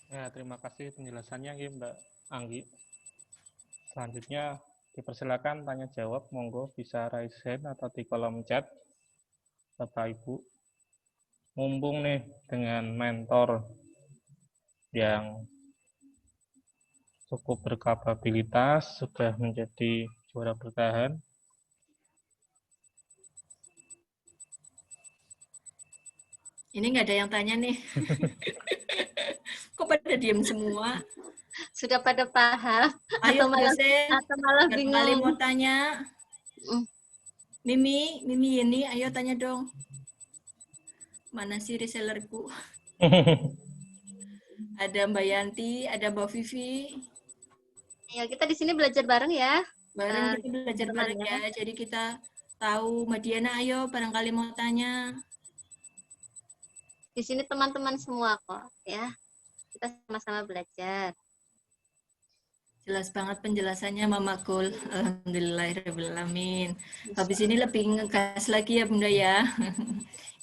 Ya, terima kasih penjelasannya Mbak Anggi. Selanjutnya dipersilakan tanya jawab, monggo bisa raise hand atau di kolom chat Bapak Ibu. Mumpung nih dengan mentor yang cukup berkapabilitas, sudah menjadi juara bertahan. Ini nggak ada yang tanya nih. Kok pada diem semua? Sudah pada paham Ayo atau malah kali bingung. mau tanya. Mimi ini, ayo tanya dong. Mana sih resellerku? Ada Mbak Yanti, ada Mbak Vivi. Ya, kita di sini belajar bareng ya. Bareng kita belajar bareng ya. Jadi kita tahu Mbak Diana, ayo barangkali mau tanya. Di sini teman-teman semua kok ya. Kita sama-sama belajar. Jelas banget penjelasannya Mama Kul. Alhamdulillahirrahmanirrahim. Habis ini lebih ngegas lagi ya Bunda ya.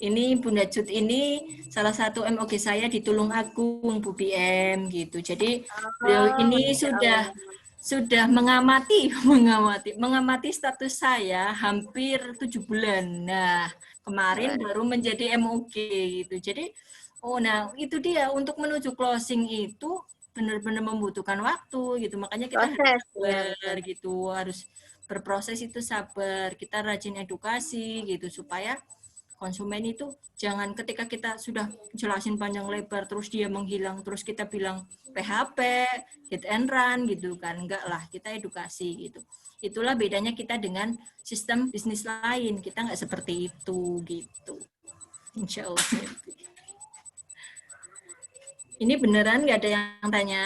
Ini Bunda Cut ini salah satu MOG saya di Tulungagung Bu BM gitu. Jadi beliau ini sudah mengamati status saya hampir 7 bulan. Nah, kemarin baru menjadi MOG gitu. Jadi nah itu dia untuk menuju closing itu benar-benar membutuhkan waktu gitu, makanya kita harus sabar gitu, harus berproses itu sabar, kita rajin edukasi gitu supaya konsumen itu jangan ketika kita sudah jelasin panjang lebar terus dia menghilang terus kita bilang PHP, hit and run gitu kan, enggak lah, kita edukasi gitu. Itulah bedanya kita dengan sistem bisnis lain, kita nggak seperti itu gitu. Insya Allah. Ini beneran nggak ada yang tanya?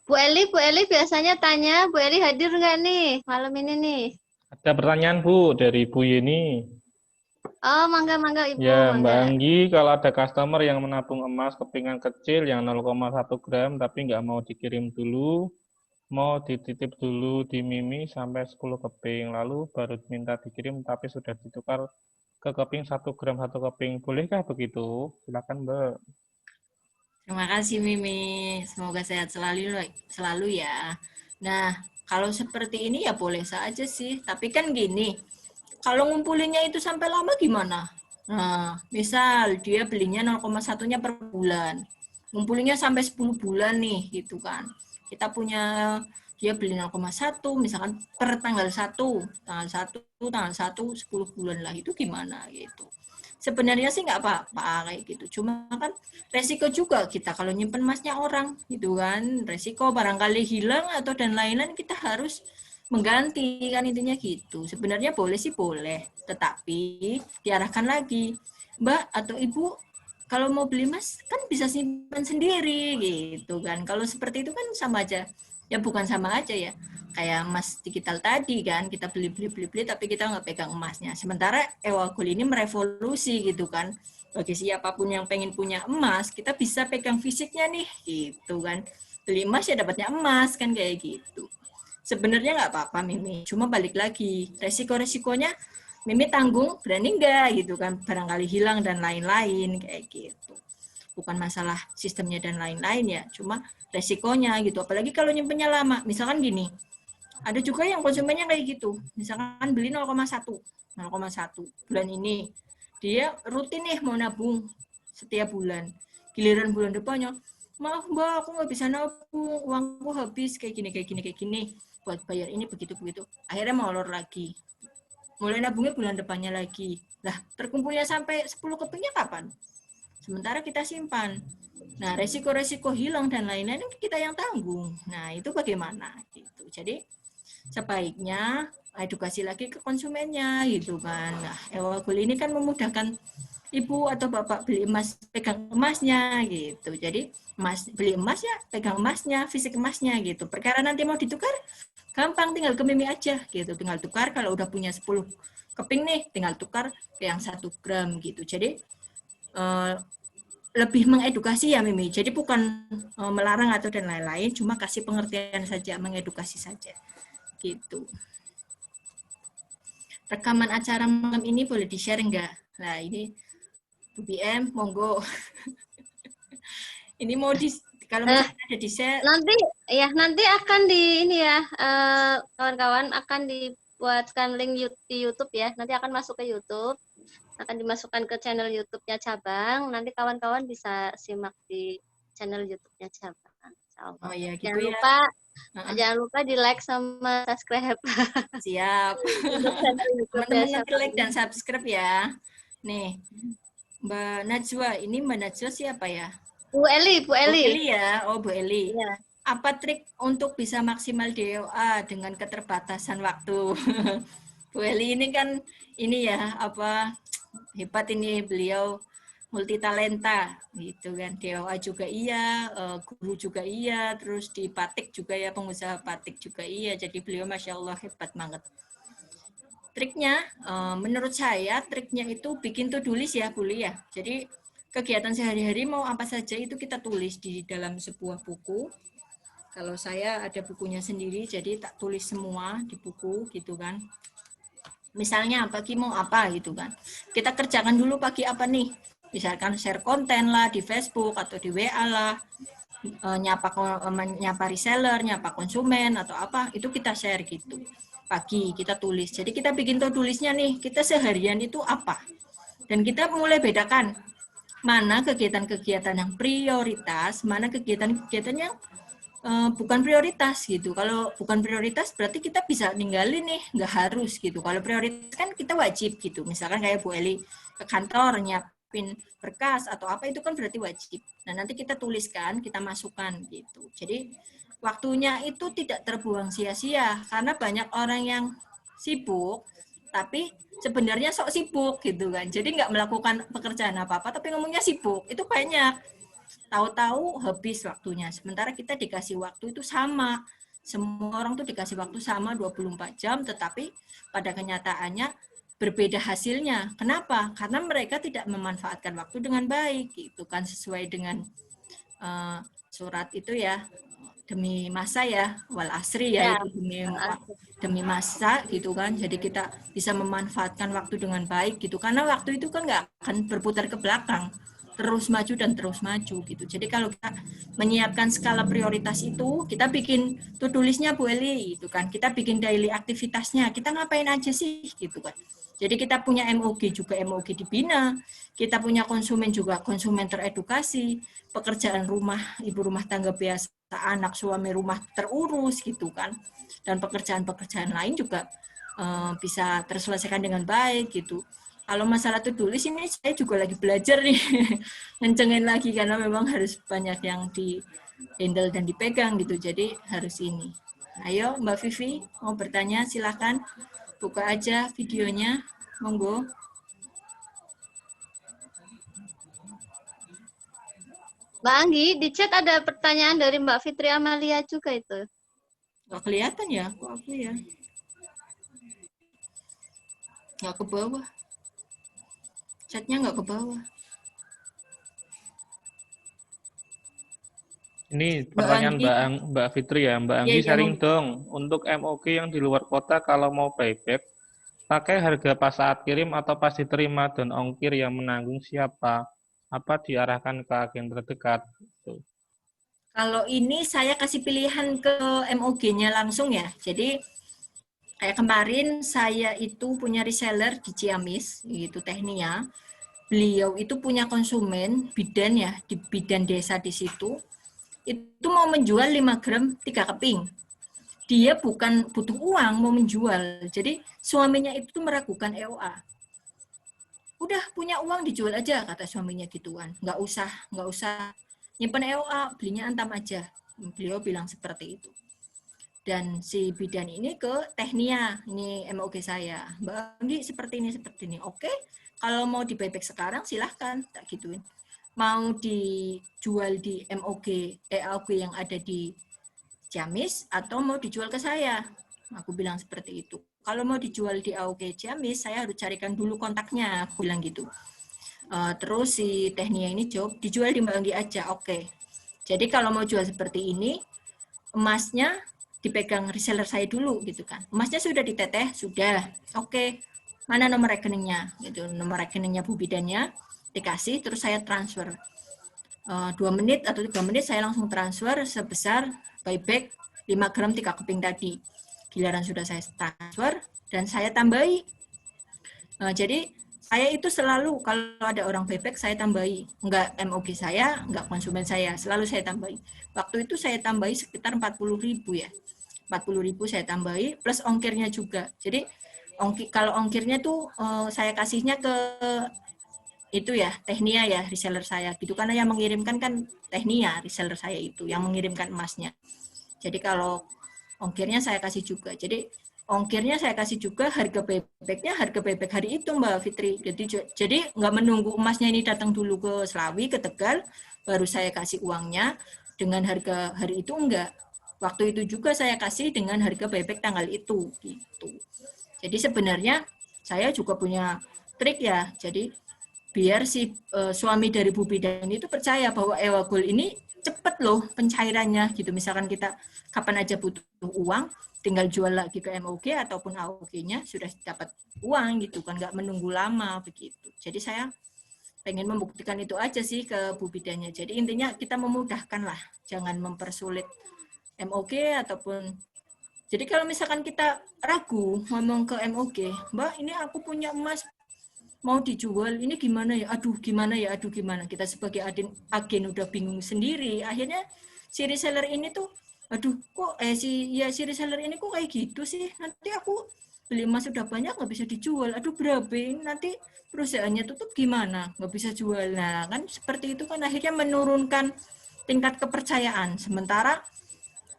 Bu Eli biasanya tanya, Bu Eli hadir nggak nih malam ini nih? Ada pertanyaan Bu dari Bu Yeni. Oh, mangga Ibu. Ya, mangga. Mbak Anggi, kalau ada customer yang menabung emas kepingan kecil yang 0,1 gram tapi nggak mau dikirim dulu, mau dititip dulu di Mimi sampai 10 keping, lalu baru minta dikirim tapi sudah ditukar ke keping 1 gram 1 keping. Bolehkah begitu? Silakan Mbak. Terima kasih Mimi, semoga sehat selalu ya. Nah, kalau seperti ini ya boleh saja sih, tapi kan gini, kalau ngumpulinnya itu sampai lama gimana? Nah, misal dia belinya 0,1-nya per bulan, ngumpulinnya sampai 10 bulan nih gitu kan. Kita punya dia beli 0,1 misalkan per tanggal 1, tanggal 1 10 bulan lah, itu gimana gitu. Sebenarnya sih nggak apa-apa kayak gitu, cuma kan resiko juga kita kalau nyimpen emasnya orang gitu kan, resiko barangkali hilang atau dan lain-lain, kita harus mengganti kan, intinya gitu. Sebenarnya boleh sih boleh, tetapi diarahkan lagi, Mbak atau Ibu kalau mau beli emas kan bisa simpan sendiri gitu kan. Kalau seperti itu kan sama aja ya, bukan sama aja ya kayak emas digital tadi kan, kita beli tapi kita nggak pegang emasnya. Sementara Ewagol ini merevolusi gitu kan, bagi siapapun yang pengen punya emas kita bisa pegang fisiknya nih gitu kan, beli emas ya dapatnya emas kan kayak gitu. Sebenarnya nggak apa-apa Mimi, cuma balik lagi resiko-resikonya Mimi tanggung, berani nggak gitu kan, barangkali hilang dan lain-lain kayak gitu. Bukan masalah sistemnya dan lain-lain ya, cuma resikonya gitu. Apalagi kalau nyimpennya lama, misalkan gini, ada juga yang konsumennya kayak gitu, misalkan beli 0,1 bulan ini, dia rutin nih mau nabung setiap bulan, giliran bulan depannya, maaf Mbak, aku nggak bisa nabung, uangku habis kayak gini, buat bayar ini begitu, akhirnya molor lagi, mulai nabungnya bulan depannya lagi, lah terkumpulnya sampai 10 kepingnya kapan? Sementara kita simpan. Nah, resiko-resiko hilang dan lain-lain kita yang tanggung. Nah, itu bagaimana gitu. Jadi sebaiknya edukasi lagi ke konsumennya gitu kan. Nah, Ewagol ini kan memudahkan ibu atau bapak beli emas, pegang emasnya gitu. Jadi beli emas ya pegang emasnya, fisik emasnya gitu. Perkara nanti mau ditukar gampang, tinggal ke Mimi aja gitu, tinggal tukar. Kalau udah punya 10 keping nih, tinggal tukar ke yang 1 gram gitu. Jadi lebih mengedukasi ya Mimi. Jadi bukan melarang atau dan lain-lain, cuma kasih pengertian saja, mengedukasi saja gitu. Rekaman acara malam ini boleh di-share enggak? Nah, ini Bu BM, monggo. Ini mau kalau misalnya ada di-share. Nanti akan di ini ya, kawan-kawan akan dibuatkan link di YouTube ya. Nanti akan masuk ke YouTube, akan dimasukkan ke channel YouTube-nya cabang. Nanti kawan-kawan bisa simak di channel YouTube-nya cabang. Oh ya, gitu jangan ya. lupa, jangan lupa di like sama subscribe. Siap. Teman-teman nanti like dan subscribe ya. Nih, Mbak Najwa, ini Mbak Najwa siapa ya? Bu Eli. Bu Eli ya, oh Bu Eli. Ya. Apa trik untuk bisa maksimal DOA dengan keterbatasan waktu? Bu Eli ini kan ini ya, apa hebat ini, beliau multi talenta gitu kan. DOA juga iya, guru juga iya, terus di batik juga ya, pengusaha batik juga iya. Jadi beliau Masya Allah hebat banget. Triknya, menurut saya triknya itu bikin to-do list ya, Bu Li ya. Jadi kegiatan sehari-hari mau apa saja itu kita tulis di dalam sebuah buku. Kalau saya ada bukunya sendiri, jadi tak tulis semua di buku gitu kan. Misalnya pagi mau apa gitu kan. Kita kerjakan dulu pagi apa nih. Misalkan share konten lah di Facebook atau di WA lah. Nyapa reseller, nyapa konsumen atau apa, itu kita share gitu. Pagi kita tulis. Jadi kita bikin to-do list-nya nih, kita seharian itu apa. Dan kita mulai bedakan mana kegiatan-kegiatan yang prioritas, mana kegiatan-kegiatan yang bukan prioritas gitu. Kalau bukan prioritas berarti kita bisa ninggalin nih, nggak harus gitu. Kalau prioritas kan kita wajib gitu. Misalkan kayak Bu Eli ke kantor nyiapin berkas atau apa, itu kan berarti wajib. Nah nanti kita tuliskan, kita masukkan gitu. Jadi waktunya itu tidak terbuang sia-sia karena banyak orang yang sibuk tapi sebenarnya sok sibuk gitu kan. Jadi nggak melakukan pekerjaan apa-apa tapi ngomongnya sibuk. Itu banyak. Tahu-tahu habis waktunya. Sementara kita dikasih waktu itu sama. Semua orang tuh dikasih waktu sama 24 jam, tetapi pada kenyataannya berbeda hasilnya. Kenapa? Karena mereka tidak memanfaatkan waktu dengan baik. Itu kan sesuai dengan surat itu ya, demi masa ya, wal asri ya, itu demi masa gitu kan. Jadi kita bisa memanfaatkan waktu dengan baik gitu. Karena waktu itu kan nggak akan berputar ke belakang, terus maju dan terus maju gitu. Jadi kalau kita menyiapkan skala prioritas itu, kita bikin to-do list-nya Bu Eli gitu kan. Kita bikin daily aktivitasnya. Kita ngapain aja sih gitu kan. Jadi kita punya MOG juga, MOG dibina. Kita punya konsumen juga, konsumen teredukasi. Pekerjaan rumah, ibu rumah tangga biasa, anak suami rumah terurus gitu kan. Dan pekerjaan-pekerjaan lain juga bisa terselesaikan dengan baik gitu. Kalau masalah to-do list ini saya juga lagi belajar nih, ngencengin lagi karena memang harus banyak yang di handle dan dipegang gitu. Jadi harus ini. Ayo Mbak Vivi mau bertanya silahkan, buka aja videonya, monggo. Mbak Anggi, di chat ada pertanyaan dari Mbak Fitri Amalia juga itu. Nggak kelihatan ya, kok aku ya. Nggak ke bawah. Chatnya nggak ke bawah. Ini pertanyaan Mbak Fitri ya. Mbak Anggi sharing dong. Untuk MOG yang di luar kota kalau mau buyback, pakai harga pas saat kirim atau pas diterima dan ongkir yang menanggung siapa? Apa diarahkan ke agen terdekat? Kalau ini saya kasih pilihan ke MOG-nya langsung ya. Jadi kayak kemarin saya itu punya reseller di Ciamis, gitu Teknia. Beliau itu punya konsumen bidan ya, di bidan desa di situ. Itu mau menjual 5 gram 3 keping. Dia bukan butuh uang, mau menjual. Jadi suaminya itu meragukan EOA. Udah punya uang dijual aja, kata suaminya gituan. Nggak usah nyimpen EOA, belinya antam aja. Beliau bilang seperti itu. Dan si bidan ini ke Teknia, ini MOG saya. Mbak Anggi seperti ini. Oke, kalau mau di buyback sekarang silahkan, tak gituin. Mau dijual di MOG yang ada di Ciamis atau mau dijual ke saya. Aku bilang seperti itu. Kalau mau dijual di AOK Ciamis, saya harus carikan dulu kontaknya, aku bilang gitu. Terus si Technia ini jawab, dijual di Mbak Anggi aja, oke. Jadi kalau mau jual seperti ini, emasnya dipegang reseller saya dulu gitu kan. Emasnya sudah diteteh, sudah, oke. Mana nomor rekeningnya? Gitu, nomor rekeningnya Bu Bidannya dikasih, terus saya transfer. 2 menit atau 3 menit saya langsung transfer sebesar buyback 5 gram 3 keping tadi. Giliran sudah saya transfer dan saya tambahi. Jadi saya itu selalu kalau ada orang buyback saya tambahi. Enggak MOG saya, enggak konsumen saya, selalu saya tambahi. Waktu itu saya tambahi sekitar 40.000 ya. 40.000 saya tambahi plus ongkirnya juga. Jadi kalau ongkirnya tuh saya kasihnya ke itu ya Technia ya reseller saya gitu, karena yang mengirimkan kan Technia reseller saya itu yang mengirimkan emasnya. Jadi kalau ongkirnya saya kasih juga. Jadi ongkirnya saya kasih juga, harga bebek hari itu Mbak Fitri. Jadi nggak menunggu emasnya ini datang dulu ke Slawi, ke Tegal, baru saya kasih uangnya dengan harga hari itu, enggak. Waktu itu juga saya kasih dengan harga bebek tanggal itu gitu. Jadi sebenarnya saya juga punya trik ya. Jadi biar si suami dari Bu Bidan itu percaya bahwa Ewa Gold ini cepet loh pencairannya gitu. Misalkan kita kapan aja butuh uang, tinggal jual lagi ke MOG ataupun AOG-nya sudah dapat uang gitu kan, nggak menunggu lama begitu. Jadi saya pengen membuktikan itu aja sih ke Bu Bidannya. Jadi intinya kita memudahkan lah, jangan mempersulit MOG ataupun. Jadi kalau misalkan kita ragu ngomong ke MOG, Mbak ini aku punya emas mau dijual, ini gimana ya? Aduh gimana ya? Aduh gimana? Kita sebagai agen udah bingung sendiri. Akhirnya si reseller ini tuh, aduh kok si reseller ini kok kayak gitu sih? Nanti aku beli emas sudah banyak nggak bisa dijual. Aduh berapa? Nanti perusahaannya tutup gimana? Nggak bisa jual. Nah kan seperti itu kan akhirnya menurunkan tingkat kepercayaan. Sementara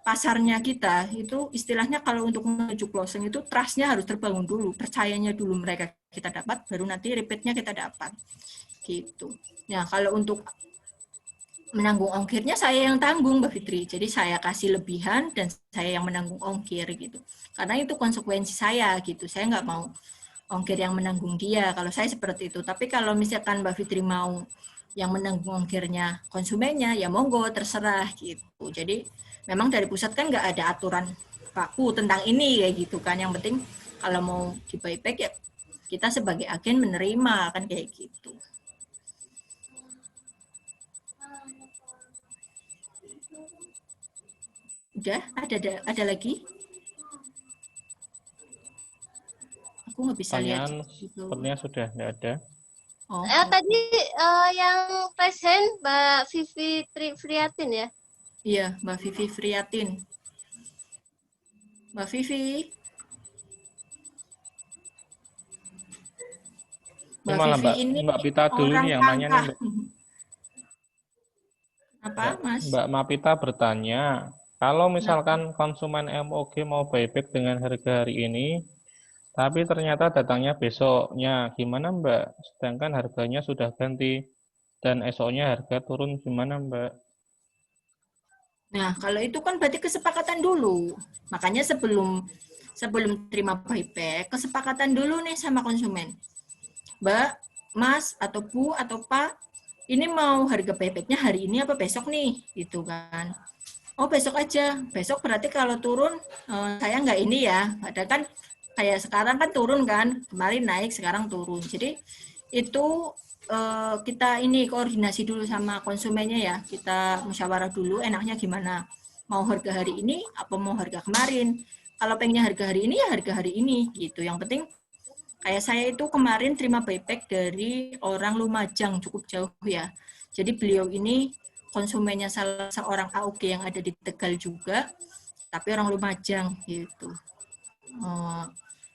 pasarnya kita itu istilahnya kalau untuk menuju closing itu trust-nya harus terbangun dulu, percayanya dulu mereka kita dapat, baru nanti repeat-nya kita dapat gitu. Nah kalau untuk menanggung ongkirnya saya yang tanggung Mbak Fitri, jadi saya kasih lebihan dan saya yang menanggung ongkir gitu, karena itu konsekuensi saya gitu. Saya nggak mau ongkir yang menanggung dia, kalau saya seperti itu. Tapi kalau misalkan Mbak Fitri mau yang menanggung ongkirnya konsumennya, ya monggo terserah gitu. Jadi memang dari pusat kan nggak ada aturan baku tentang ini kayak gitu kan. Yang penting kalau mau di buyback ya kita sebagai agen menerima kan kayak gitu. Udah ada lagi? Aku nggak bisa lihat. Sepertinya sudah nggak ada. Oh. Tadi yang raise hand Mbak Vivi Friatin ya? Iya, Mbak Vivi Friatin. Mbak Vivi. Mbak Vivi ini Mbak Pita dulu nih yang nanya nih. Apa, Mas? Mbak Mapita bertanya, kalau misalkan konsumen MOG mau buyback dengan harga hari ini, tapi ternyata datangnya besoknya, gimana Mbak? Sedangkan harganya sudah ganti dan esoknya harga turun, gimana Mbak? Nah, kalau itu kan berarti kesepakatan dulu. Makanya sebelum terima buyback, kesepakatan dulu nih sama konsumen. Mbak, Mas, atau Bu, atau Pak, ini mau harga buybacknya hari ini apa besok nih? Gitu kan. Oh, besok aja. Besok berarti kalau turun, saya nggak ini ya. Ada kan kayak sekarang kan turun kan. Kemarin naik, sekarang turun. Jadi itu kita ini koordinasi dulu sama konsumennya ya. Kita musyawarah dulu enaknya gimana. Mau harga hari ini apa mau harga kemarin. Kalau pengennya harga hari ini ya harga hari ini gitu. Yang penting kayak saya itu kemarin terima buyback dari orang Lumajang, cukup jauh ya. Jadi beliau ini konsumennya salah seorang AOG yang ada di Tegal juga, tapi orang Lumajang gitu.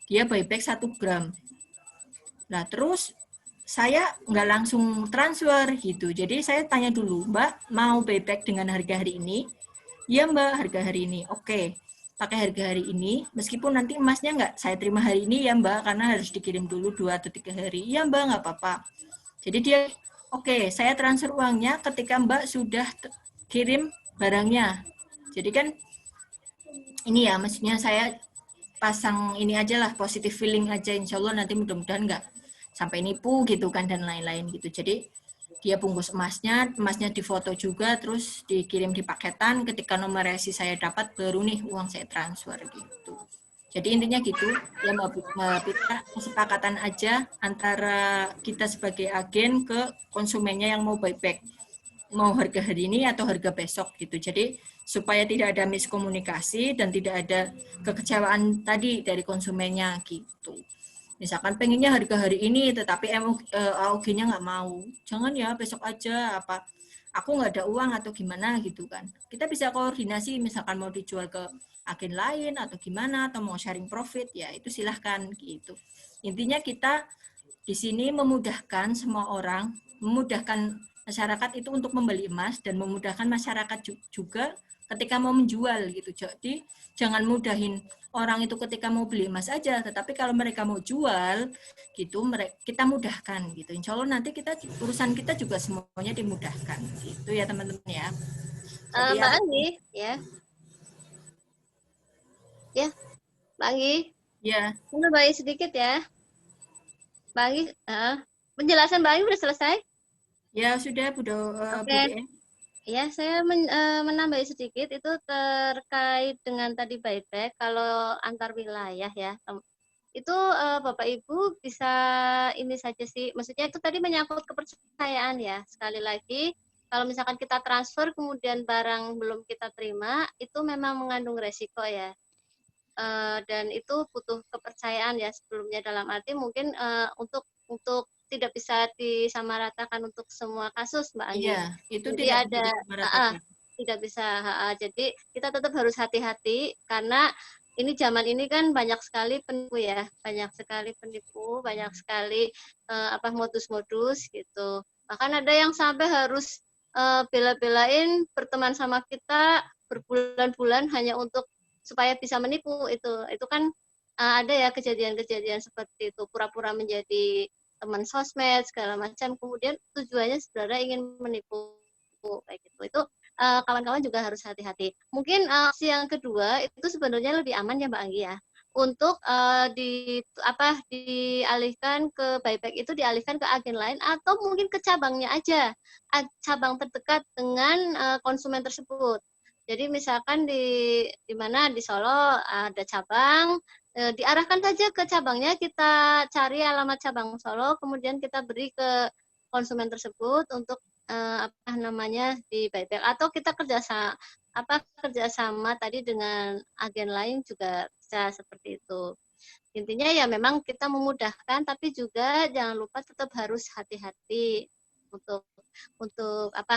Dia buyback 1 gram. Nah terus saya nggak langsung transfer gitu. Jadi saya tanya dulu, Mbak mau buyback dengan harga hari ini? Iya Mbak, harga hari ini. Oke, pakai harga hari ini, meskipun nanti emasnya nggak saya terima hari ini ya Mbak, karena harus dikirim dulu 2 atau 3 hari. Iya Mbak, nggak apa-apa. Jadi dia, oke, saya transfer uangnya ketika Mbak sudah kirim barangnya. Jadi kan ini ya, maksudnya saya pasang ini aja lah, positive feeling aja, insya Allah nanti mudah-mudahan nggak sampai nipu gitu kan dan lain-lain gitu. Jadi dia bungkus emasnya difoto juga, terus dikirim di paketan. Ketika nomor resi saya dapat, baru nih uang saya transfer gitu. Jadi intinya gitu, ya Mbak Pita, kesepakatan aja antara kita sebagai agen ke konsumennya yang mau buyback, mau harga hari ini atau harga besok gitu. Jadi supaya tidak ada miskomunikasi dan tidak ada kekecewaan tadi dari konsumennya gitu. Misalkan pengennya harga hari ini, tetapi AOG-nya nggak mau. Jangan ya, besok aja, apa aku nggak ada uang atau gimana gitu kan. Kita bisa koordinasi, misalkan mau dijual ke agen lain atau gimana, atau mau sharing profit, ya itu silahkan gitu. Intinya kita di sini memudahkan semua orang, memudahkan masyarakat itu untuk membeli emas dan memudahkan masyarakat juga ketika mau menjual gitu. Jadi jangan mudahin orang itu ketika mau beli emas aja, tetapi kalau mereka mau jual gitu, kita mudahkan gitu. Insya Allah nanti urusan kita juga semuanya dimudahkan gitu ya teman-teman ya. Jadi Mbak Anggi, ya, Mbak Anggi, ya, Mbak Anggi sedikit ya. Mbak Anggi, penjelasan Mbak Anggi sudah selesai? ya sudah Bu Oke. BM. Ya, saya menambah sedikit itu terkait dengan tadi buyback kalau antar wilayah ya. Itu Bapak Ibu bisa ini saja sih, maksudnya itu tadi menyangkut kepercayaan ya. Sekali lagi, kalau misalkan kita transfer kemudian barang belum kita terima, itu memang mengandung resiko ya. Dan itu butuh kepercayaan ya sebelumnya, dalam arti mungkin untuk tidak bisa disamaratakan untuk semua kasus, Mbak Anggi. Iya, itu Jadi tidak bisa ada disamaratakan. tidak bisa. Jadi kita tetap harus hati-hati karena ini zaman ini kan banyak sekali penipu ya, banyak sekali penipu, banyak sekali modus-modus gitu. Bahkan ada yang sampai harus bela-belain berteman sama kita berbulan-bulan hanya untuk supaya bisa menipu. Itu kan ada ya kejadian-kejadian seperti itu, pura-pura menjadi teman sosmed segala macam, kemudian tujuannya sebenarnya ingin menipu kayak gitu. Itu kawan-kawan juga harus hati-hati. Mungkin opsi yang kedua itu sebenarnya lebih aman ya Mbak Anggi ya. Untuk dialihkan ke buyback itu dialihkan ke agen lain atau mungkin ke cabangnya aja, cabang terdekat dengan konsumen tersebut. Jadi misalkan di mana di Solo ada cabang, diarahkan saja ke cabangnya, kita cari alamat cabang Solo, kemudian kita beri ke konsumen tersebut untuk di buyback, atau kita kerjasama tadi dengan agen lain juga bisa seperti itu. Intinya ya memang kita memudahkan, tapi juga jangan lupa tetap harus hati-hati untuk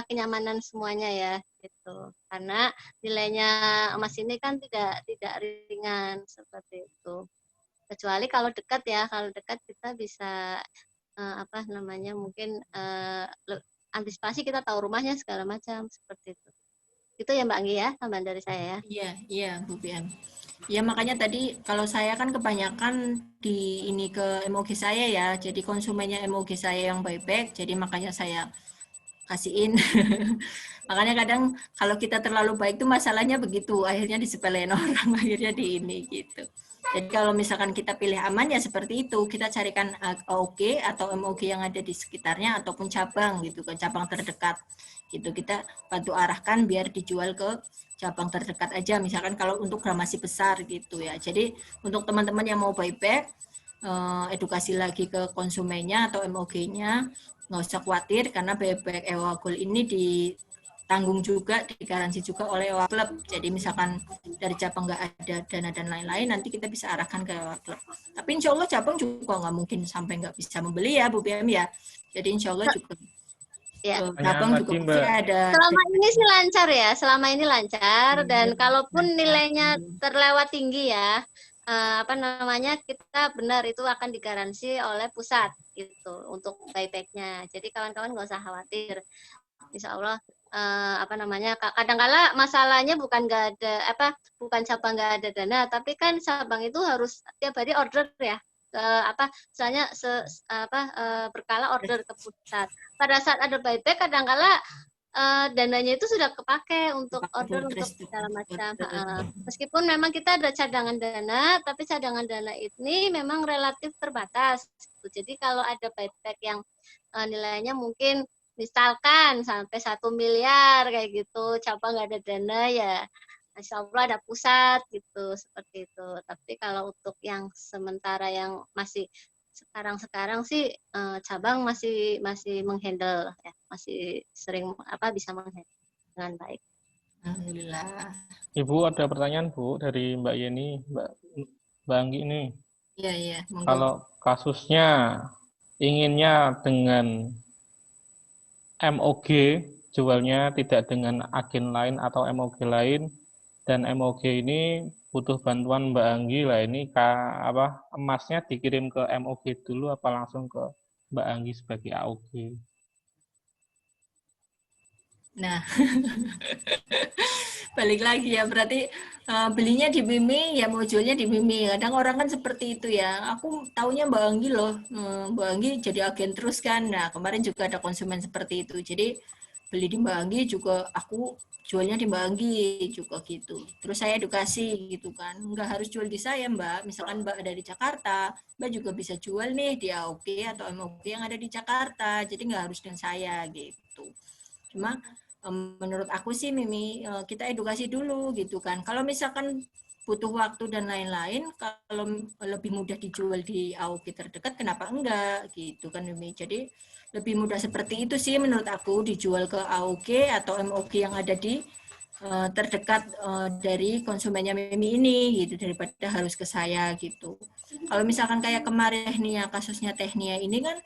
kenyamanan semuanya ya gitu. Karena nilainya emas ini kan tidak ringan seperti itu. Kecuali kalau dekat ya, kalau dekat kita bisa mungkin antisipasi, kita tahu rumahnya segala macam seperti itu. Itu ya Mbak Anggi ya, tambahan dari saya ya. Iya, Bu BM. Ya makanya tadi kalau saya kan kebanyakan ke MOG saya ya, jadi konsumennya MOG saya yang buyback, jadi makanya saya kasihin. Makanya kadang kalau kita terlalu baik tuh masalahnya begitu, akhirnya disepelein orang, akhirnya di ini gitu. Jadi kalau misalkan kita pilih aman ya seperti itu, kita carikan AOG atau MOG yang ada di sekitarnya ataupun cabang gitu kan, cabang terdekat gitu, kita bantu arahkan biar dijual ke cabang terdekat aja, misalkan kalau untuk gramasi besar gitu ya. Jadi untuk teman-teman yang mau buyback, edukasi lagi ke konsumennya atau MOG-nya, nggak usah khawatir karena buyback Ewa Gold ini ditanggung juga, digaransi juga oleh Ewa Club. Jadi misalkan dari cabang nggak ada dana dan lain-lain, nanti kita bisa arahkan ke Ewa Club. Tapi insya Allah cabang juga nggak mungkin sampai nggak bisa membeli ya Bu BM ya. Jadi insya Allah juga cabang juga pasti ada. Selama ini sih lancar ya, selama ini lancar, dan kalaupun nilainya terlewat tinggi ya, kita benar itu akan digaransi oleh pusat itu untuk buybacknya. Jadi kawan-kawan nggak usah khawatir, insya Allah. Kadang-kala masalahnya bukan cabang nggak ada dana, tapi kan cabang itu harus tiap hari order ya, berkala order ke pusat. Pada saat ada buyback kadang-kala dananya itu sudah kepake untuk Pakai order full untuk dress tuh. segala macam. Betul. Meskipun memang kita ada cadangan dana, tapi cadangan dana ini memang relatif terbatas. Jadi kalau ada buyback yang nilainya mungkin misalkan sampai 1 miliar kayak gitu, cabang nggak ada dana ya, Insya Allah ada pusat gitu, seperti itu. Tapi kalau untuk yang sementara yang masih sekarang sih cabang masih menghandle ya, masih sering bisa menghandle dengan baik. Alhamdulillah. Ibu ada pertanyaan Bu dari Mbak Yeni, Mbak Anggi ini. Iya, monggo. Kalau kasusnya inginnya dengan MOG, jualnya tidak dengan agen lain atau MOG lain, dan MOG ini butuh bantuan Mbak Anggi lah, ini emasnya dikirim ke MOG dulu apa langsung ke Mbak Anggi sebagai AOG? Nah, balik lagi ya, berarti belinya di Mimi, ya mau jualnya di Mimi. Kadang orang kan seperti itu ya. Aku taunya Mbak Anggi loh, Mbak Anggi jadi agen terus kan. Nah, kemarin juga ada konsumen seperti itu. Jadi beli di Mbak Anggi juga aku jualnya di Mbak Anggi juga gitu. Terus saya edukasi gitu kan. Nggak harus jual di saya Mbak. Misalkan Mbak ada di Jakarta, Mbak juga bisa jual nih di AOG atau MOG yang ada di Jakarta. Jadi nggak harus dengan saya gitu. Cuma menurut aku sih Mimi, kita edukasi dulu gitu kan. Kalau misalkan butuh waktu dan lain-lain, kalau lebih mudah dijual di AOG terdekat, kenapa enggak gitu kan Mimi. Jadi lebih mudah seperti itu sih menurut aku, dijual ke AOG atau MOG yang ada di terdekat dari konsumennya Mimi ini gitu, daripada harus ke saya gitu. Kalau misalkan kayak kemarin Tehnia, kasusnya Tehnia ini kan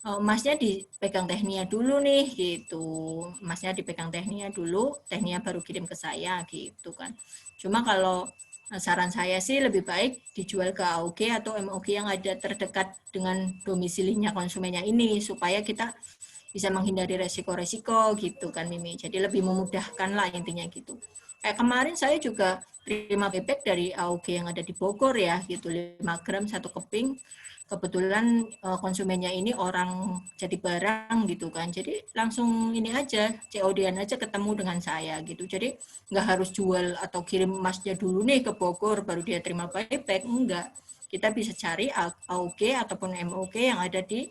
emasnya dipegang Tehnia dulu nih gitu, emasnya dipegang Tehnia dulu, Tehnia baru kirim ke saya gitu kan. Cuma kalau saran saya sih lebih baik dijual ke AOG atau MOG yang ada terdekat dengan domisilinya konsumennya ini, supaya kita bisa menghindari resiko-resiko gitu kan Mimi. Jadi lebih memudahkan lah intinya gitu. Kayak kemarin saya juga terima bebek dari AOG yang ada di Bogor ya gitu, 5 gram 1 keping. Kebetulan konsumennya ini orang jadi barang gitu kan, jadi langsung ini aja, COD-an aja ketemu dengan saya gitu. Jadi nggak harus jual atau kirim emasnya dulu nih ke Bogor baru dia terima buyback, enggak. Kita bisa cari AOG ataupun MOG yang ada di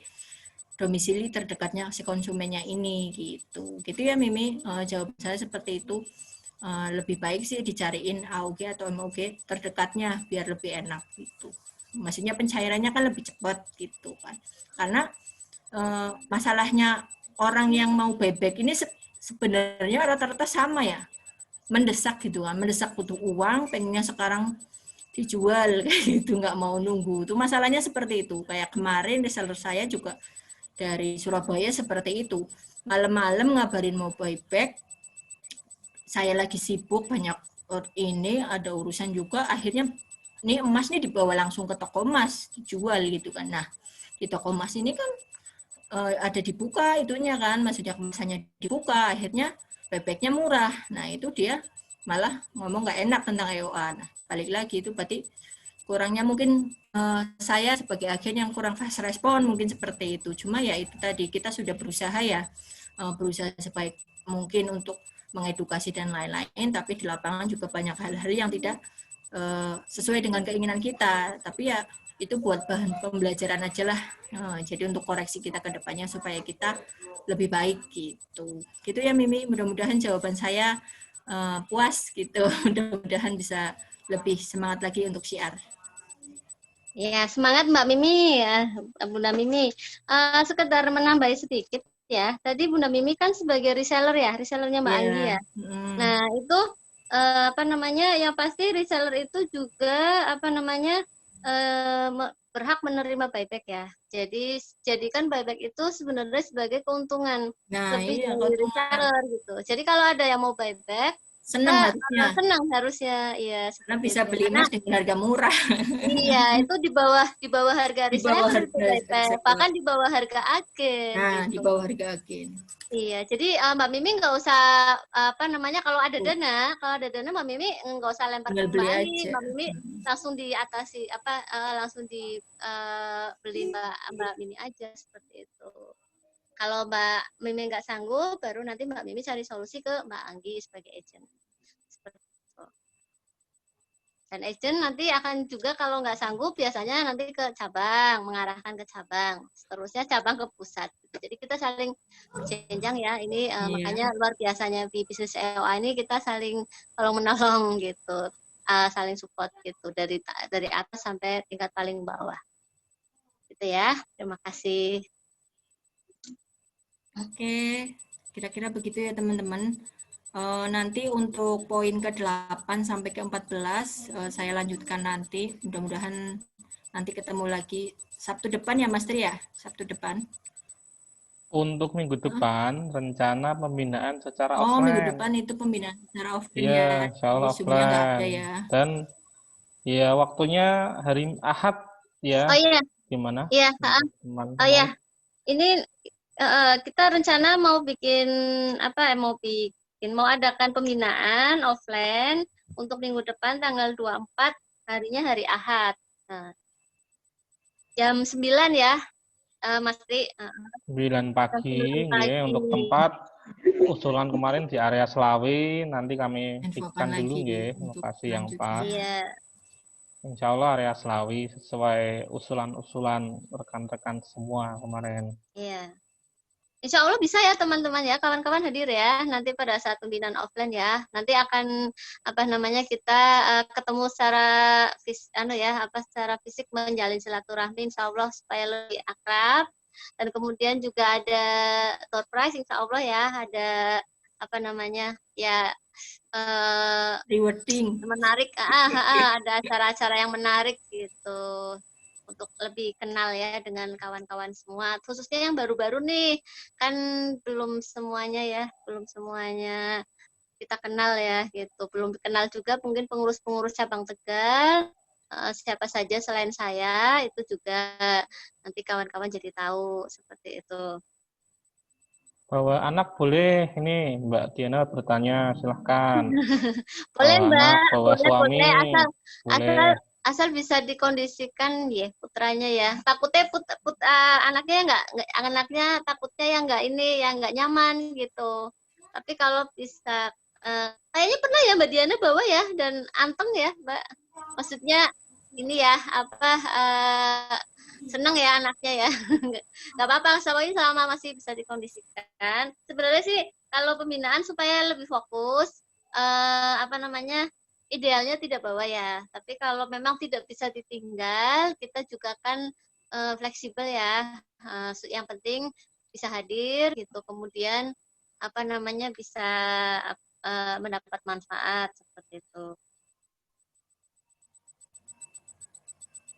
domisili terdekatnya si konsumennya ini gitu. Gitu ya Mimi, jawaban saya seperti itu. Lebih baik sih dicariin AOG atau MOG terdekatnya biar lebih enak gitu. Maksudnya pencairannya kan lebih cepat gitu kan. Karena masalahnya orang yang mau buyback ini sebenarnya rata-rata sama ya, mendesak gitu kan, mendesak butuh uang, pengennya sekarang dijual kayak gitu, nggak mau nunggu. Itu masalahnya seperti itu. Kayak kemarin reseller saya juga dari Surabaya seperti itu. Malam-malam ngabarin mau buyback, saya lagi sibuk banyak ini ada urusan juga, akhirnya ini emas nih dibawa langsung ke toko emas dijual gitu kan. Nah di toko emas ini kan ada dibuka itunya kan, maksudnya kemasannya dibuka, akhirnya bebeknya murah. Nah itu dia malah ngomong nggak enak tentang EOA. Nah balik lagi itu berarti kurangnya mungkin saya sebagai agen yang kurang fast respon mungkin seperti itu. Cuma ya itu tadi, kita sudah berusaha ya, berusaha sebaik mungkin untuk mengedukasi dan lain-lain, tapi di lapangan juga banyak hal-hal yang tidak sesuai dengan keinginan kita. Tapi ya itu buat bahan pembelajaran aja lah. Jadi untuk koreksi kita ke depannya supaya kita lebih baik gitu. Gitu ya Mimi, mudah-mudahan jawaban saya puas gitu. Mudah-mudahan bisa lebih semangat lagi untuk syiar. Ya, semangat Mbak Mimi ya, Bunda Mimi. Sekedar menambahi sedikit ya. Tadi Bunda Mimi kan sebagai reseller ya, resellernya Mbak Anggi ya. Nah, itu apa namanya? Yang pasti reseller itu juga apa namanya? Berhak menerima buyback ya. Jadi jadikan buyback itu sebenarnya sebagai keuntungan lebih Iya, dari reseller gitu. Jadi kalau ada yang mau buyback, senang kita harusnya. senang harusnya, ya Karena seperti bisa itu. beli emas dengan harga murah. Iya, itu di bawah harga Di bawah reseller itu harga buyback, reseller. bahkan di bawah harga agen Nah, di gitu. bawah harga agen. Iya, jadi Mbak Mimi nggak usah apa namanya, kalau ada dana Mbak Mimi nggak usah lempar ke Tinggal Mbak beli Anggi, aja. Mbak Mimi langsung diatasi langsung beli Mbak Mimi aja seperti itu. Kalau Mbak Mimi nggak sanggup, baru nanti Mbak Mimi cari solusi ke Mbak Anggi sebagai agent. Seperti itu. Dan agent nanti akan juga kalau nggak sanggup biasanya nanti ke cabang, mengarahkan ke cabang. Seterusnya cabang ke pusat. Jadi kita saling berjenjang ya. Ini makanya luar biasanya di bisnis EOA ini kita saling tolong menolong gitu, saling support gitu dari atas sampai tingkat paling bawah. Gitu ya. Terima kasih. Oke, kira-kira begitu ya teman-teman. Nanti untuk poin ke-8 sampai ke-14 saya lanjutkan nanti. Mudah-mudahan nanti ketemu lagi Sabtu depan ya Mas Tri ya? Sabtu depan. Untuk minggu depan, rencana pembinaan secara Oh, minggu offline. depan itu pembinaan secara offline Iya, ya. insya Jadi Allah Zoom-nya nggak ada offline. ya. Dan ya waktunya hari Ahad ya. Oh iya, Gimana? iya. Oh Teman-teman. iya, ini kita rencana mau bikin apa? Mau adakan pembinaan offline untuk minggu depan tanggal 24, harinya hari Ahad. Nah, jam 9 ya, Mas Tri. 9 Jam pagi, 9 ya, pagi. untuk tempat usulan kemarin di area Selawi, nanti kami Infokan fikirkan dulu lagi nggih, untuk lokasi yang pas. selanjutnya. Iya, Insya Allah area Selawi sesuai usulan-usulan rekan-rekan semua kemarin. iya. Insya Allah bisa ya teman-teman ya, kawan-kawan hadir ya nanti pada saat pembinaan offline ya. Nanti akan apa namanya kita ketemu secara secara fisik menjalin silaturahmi Insya Allah supaya lebih akrab. Dan kemudian juga ada door prize Insya Allah ya, ada apa namanya ya Rewarding. menarik, ada acara-acara yang menarik gitu untuk lebih kenal ya dengan kawan-kawan semua, khususnya yang baru-baru nih, kan belum semuanya kita kenal ya gitu, belum kenal juga mungkin pengurus-pengurus cabang Tegal, siapa saja selain saya, itu juga nanti kawan-kawan jadi tahu seperti itu. Bawa anak boleh, ini Mbak Diana bertanya, silahkan. Boleh Bawa Mbak, anak, bawa suami, boleh boleh. asal bisa dikondisikan ya putranya ya. Takutnya anaknya anaknya takutnya yang nggak ini yang nggak nyaman gitu. Tapi kalau bisa kayaknya pernah ya Mbak Diana bawa ya dan anteng ya Mbak. Maksudnya ini ya apa seneng ya anaknya ya. Nggak apa-apa selama masih bisa dikondisikan. Sebenarnya sih kalau pembinaan supaya lebih fokus apa namanya idealnya tidak bawa ya, tapi kalau memang tidak bisa ditinggal kita juga kan fleksibel ya, yang penting bisa hadir gitu, kemudian apa namanya bisa mendapat manfaat seperti itu.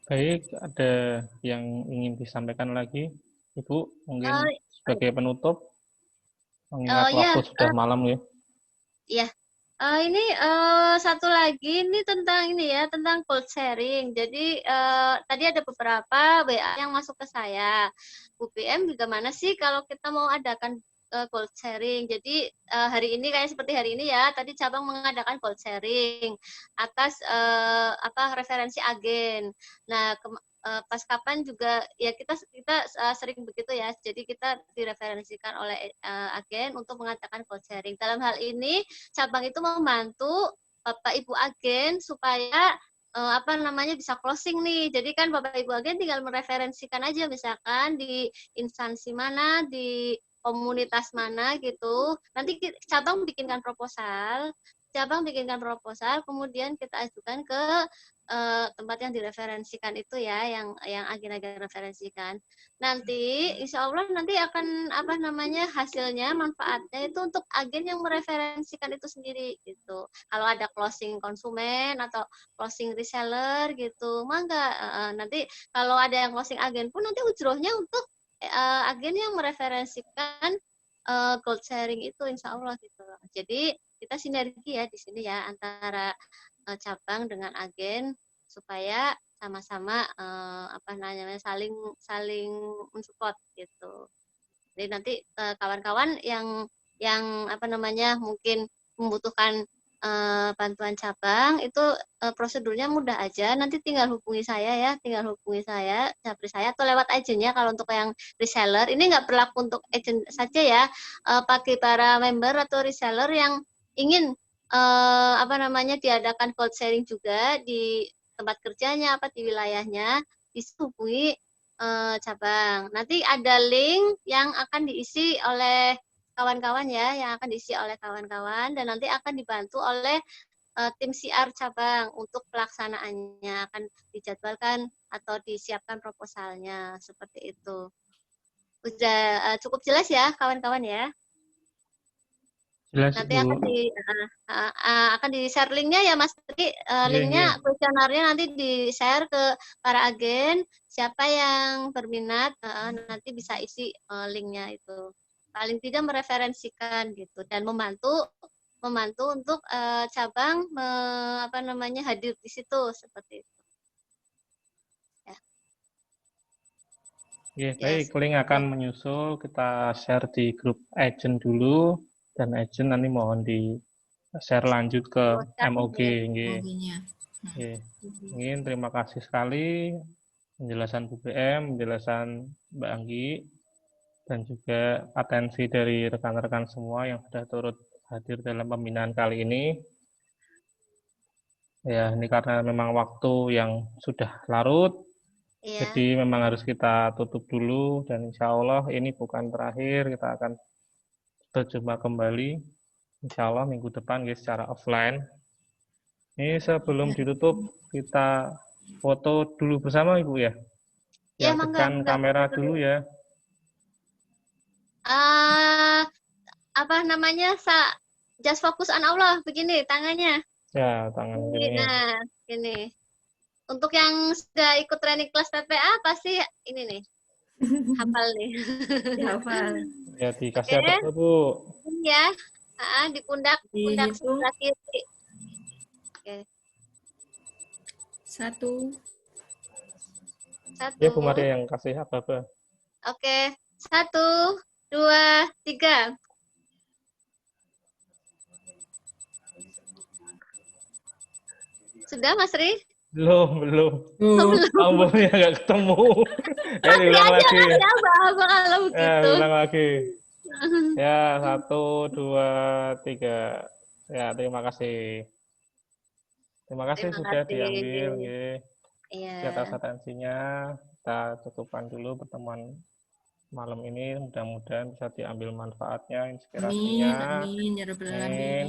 Baik, ada yang ingin disampaikan lagi, Ibu, mungkin Oh, sebagai penutup, oh mengingat ya, waktu sudah malam ya. ya. Ini satu lagi ini tentang ini ya, tentang cold sharing. Jadi tadi ada beberapa WA yang masuk ke saya. Bu PM juga mana sih kalau kita mau adakan cold sharing. Jadi hari ini kayak seperti hari ini ya, tadi cabang mengadakan cold sharing atas referensi agen. Nah, pas kapan juga ya kita sering begitu ya. Jadi kita direferensikan oleh agen untuk mengadakan cold sharing. Dalam hal ini cabang itu membantu Bapak Ibu agen supaya bisa closing nih. Jadi kan Bapak Ibu agen tinggal mereferensikan aja misalkan di instansi mana, di komunitas mana gitu. Nanti cabang bikinkan proposal, kemudian kita ajukan ke tempat yang direferensikan itu ya, yang agen-agen referensikan. Nanti insya Allah nanti akan hasilnya manfaatnya itu untuk agen yang mereferensikan itu sendiri gitu. Kalau ada closing konsumen atau closing reseller gitu, mangga nanti kalau ada yang closing agen pun nanti ujrohnya untuk agen yang mereferensikan gold sharing itu insya Allah gitu. Jadi kita sinergi ya di sini ya antara cabang dengan agen supaya sama-sama saling mensupport gitu. Jadi nanti kawan-kawan yang mungkin membutuhkan bantuan cabang itu prosedurnya mudah aja. Nanti tinggal hubungi saya ya, japri saya atau lewat agennya. Kalau untuk yang reseller ini nggak berlaku untuk agent saja ya, bagi para member atau reseller yang ingin diadakan gold sharing juga di tempat kerjanya di wilayahnya, bisa hubungi cabang. Nanti ada link yang akan diisi oleh kawan-kawan ya, yang akan diisi oleh kawan-kawan dan nanti akan dibantu oleh tim CR cabang untuk pelaksanaannya, akan dijadwalkan atau disiapkan proposalnya seperti itu. Udah cukup jelas ya kawan-kawan ya? Jelas, Nanti Bu. akan di-share linknya ya Mas Tri, linknya kuesionernya nanti di-share ke para agen, siapa yang berminat nanti bisa isi linknya itu. Paling tidak mereferensikan gitu dan membantu untuk cabang hadir di situ seperti itu. Ya. Baik, link akan menyusul, kita share di grup agent dulu dan agent nanti mohon di share lanjut ke MOG. Ingin terima kasih sekali penjelasan BBM, penjelasan Mbak Anggi, dan juga atensi dari rekan-rekan semua yang sudah turut hadir dalam pembinaan kali ini. Ya, ini karena memang waktu yang sudah larut, jadi memang harus kita tutup dulu, dan insya Allah ini bukan terakhir, kita akan berjumpa kembali, insya Allah minggu depan guys, secara offline. Ini sebelum ditutup, kita foto dulu bersama Ibu ya? Ya, tekan kamera dulu ya. Just fokus on Allah, begini tangannya. Ya, tangan gini. Nah, gini. Untuk yang sudah ikut training kelas PPA pasti ini nih. Hafal nih. Hafal. Ya, dikasih apa Bu? Ini ya. Di pundak sebelah kiri. Oke. 1. Ya, Bu Maria yang kasih apa-apa. Oke. 1, 2, 3. Sudah, Mas Ri? Belum. Ambulnya nggak ketemu. Ya, diulang lagi. Kalau begitu. Ulang lagi. Ya, 1, 2, 3. Ya, terima kasih. Terima kasih sudah diambil. Di atas atensinya, kita cukupkan dulu pertemuan malam ini. Mudah-mudahan bisa diambil manfaatnya, inspirasinya. Amin.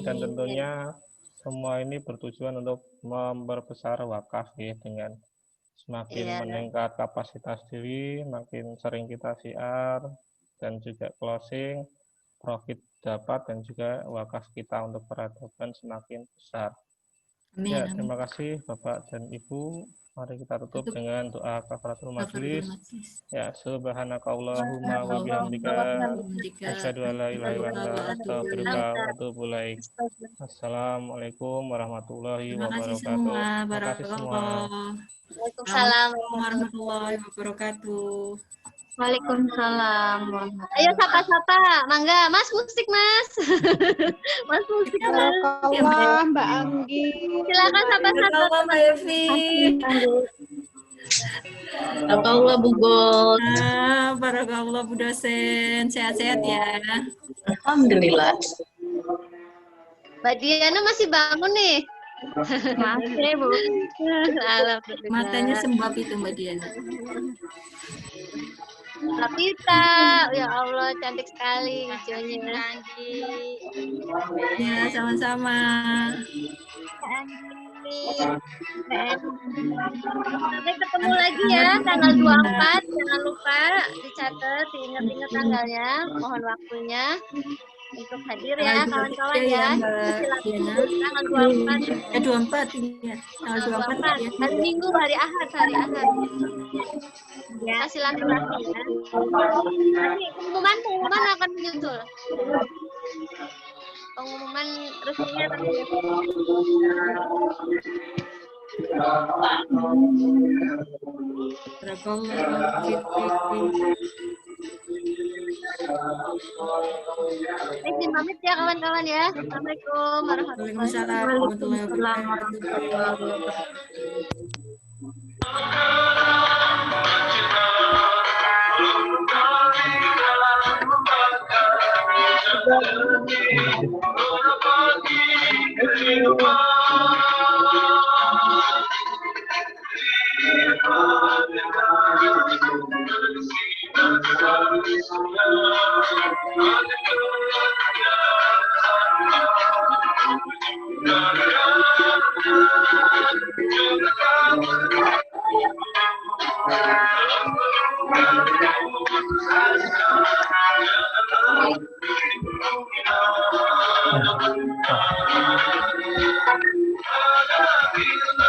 Dan tentunya semua ini bertujuan untuk memperbesar wakaf dengan semakin meningkat kapasitas diri, makin sering kita siar dan juga closing, profit dapat dan juga wakaf kita untuk peradaban semakin besar. Ya, terima kasih Bapak dan Ibu. Mari kita tutup dengan doa kafaratul majelis. Ya, subhanakallahumma wa bihamdika asyhadu an la ilaha illa anta astaghfiruka wa atubu ilaik. Assalamualaikum warahmatullahi wabarakatuh. Terima kasih semua. Waalaikumsalam warahmatullahi wabarakatuh. Waalaikumsalam. Ayo sapa-sapa, mangga, Mas musik Mas. Mas musik Mas. Barakallah Mbak Anggi. Silakan sapa-sapa Mbak Evi. Barakallah Bu Gol. Barakallah Bu dosen, sehat-sehat ya. Alhamdulillah. Mbak Diana masih bangun nih. Masih Bu. Alhamdulillah. Matanya sembab itu Mbak Diana. Lapita, ya Allah cantik sekali hijaunya. Ya, sama-sama. Sampai ketemu lagi ya tanggal 24, jangan lupa dicatat, diingat-ingat tanggalnya, mohon waktunya untuk hadir ya kawan-kawan ya. Tanggal 24. Ya 24 ya. Tanggal 24 ya. Hari Minggu, hari Ahad. Ya, silaturahmi ya. Nanti pengumuman akan menyusul. Pengumuman resminya akan menyusul. Barakallah. Izin pamit ya kawan-kawan ya. Assalamualaikum warahmatullahi Waalaikumsalam warahmatullahi wabarakatuh. Nah.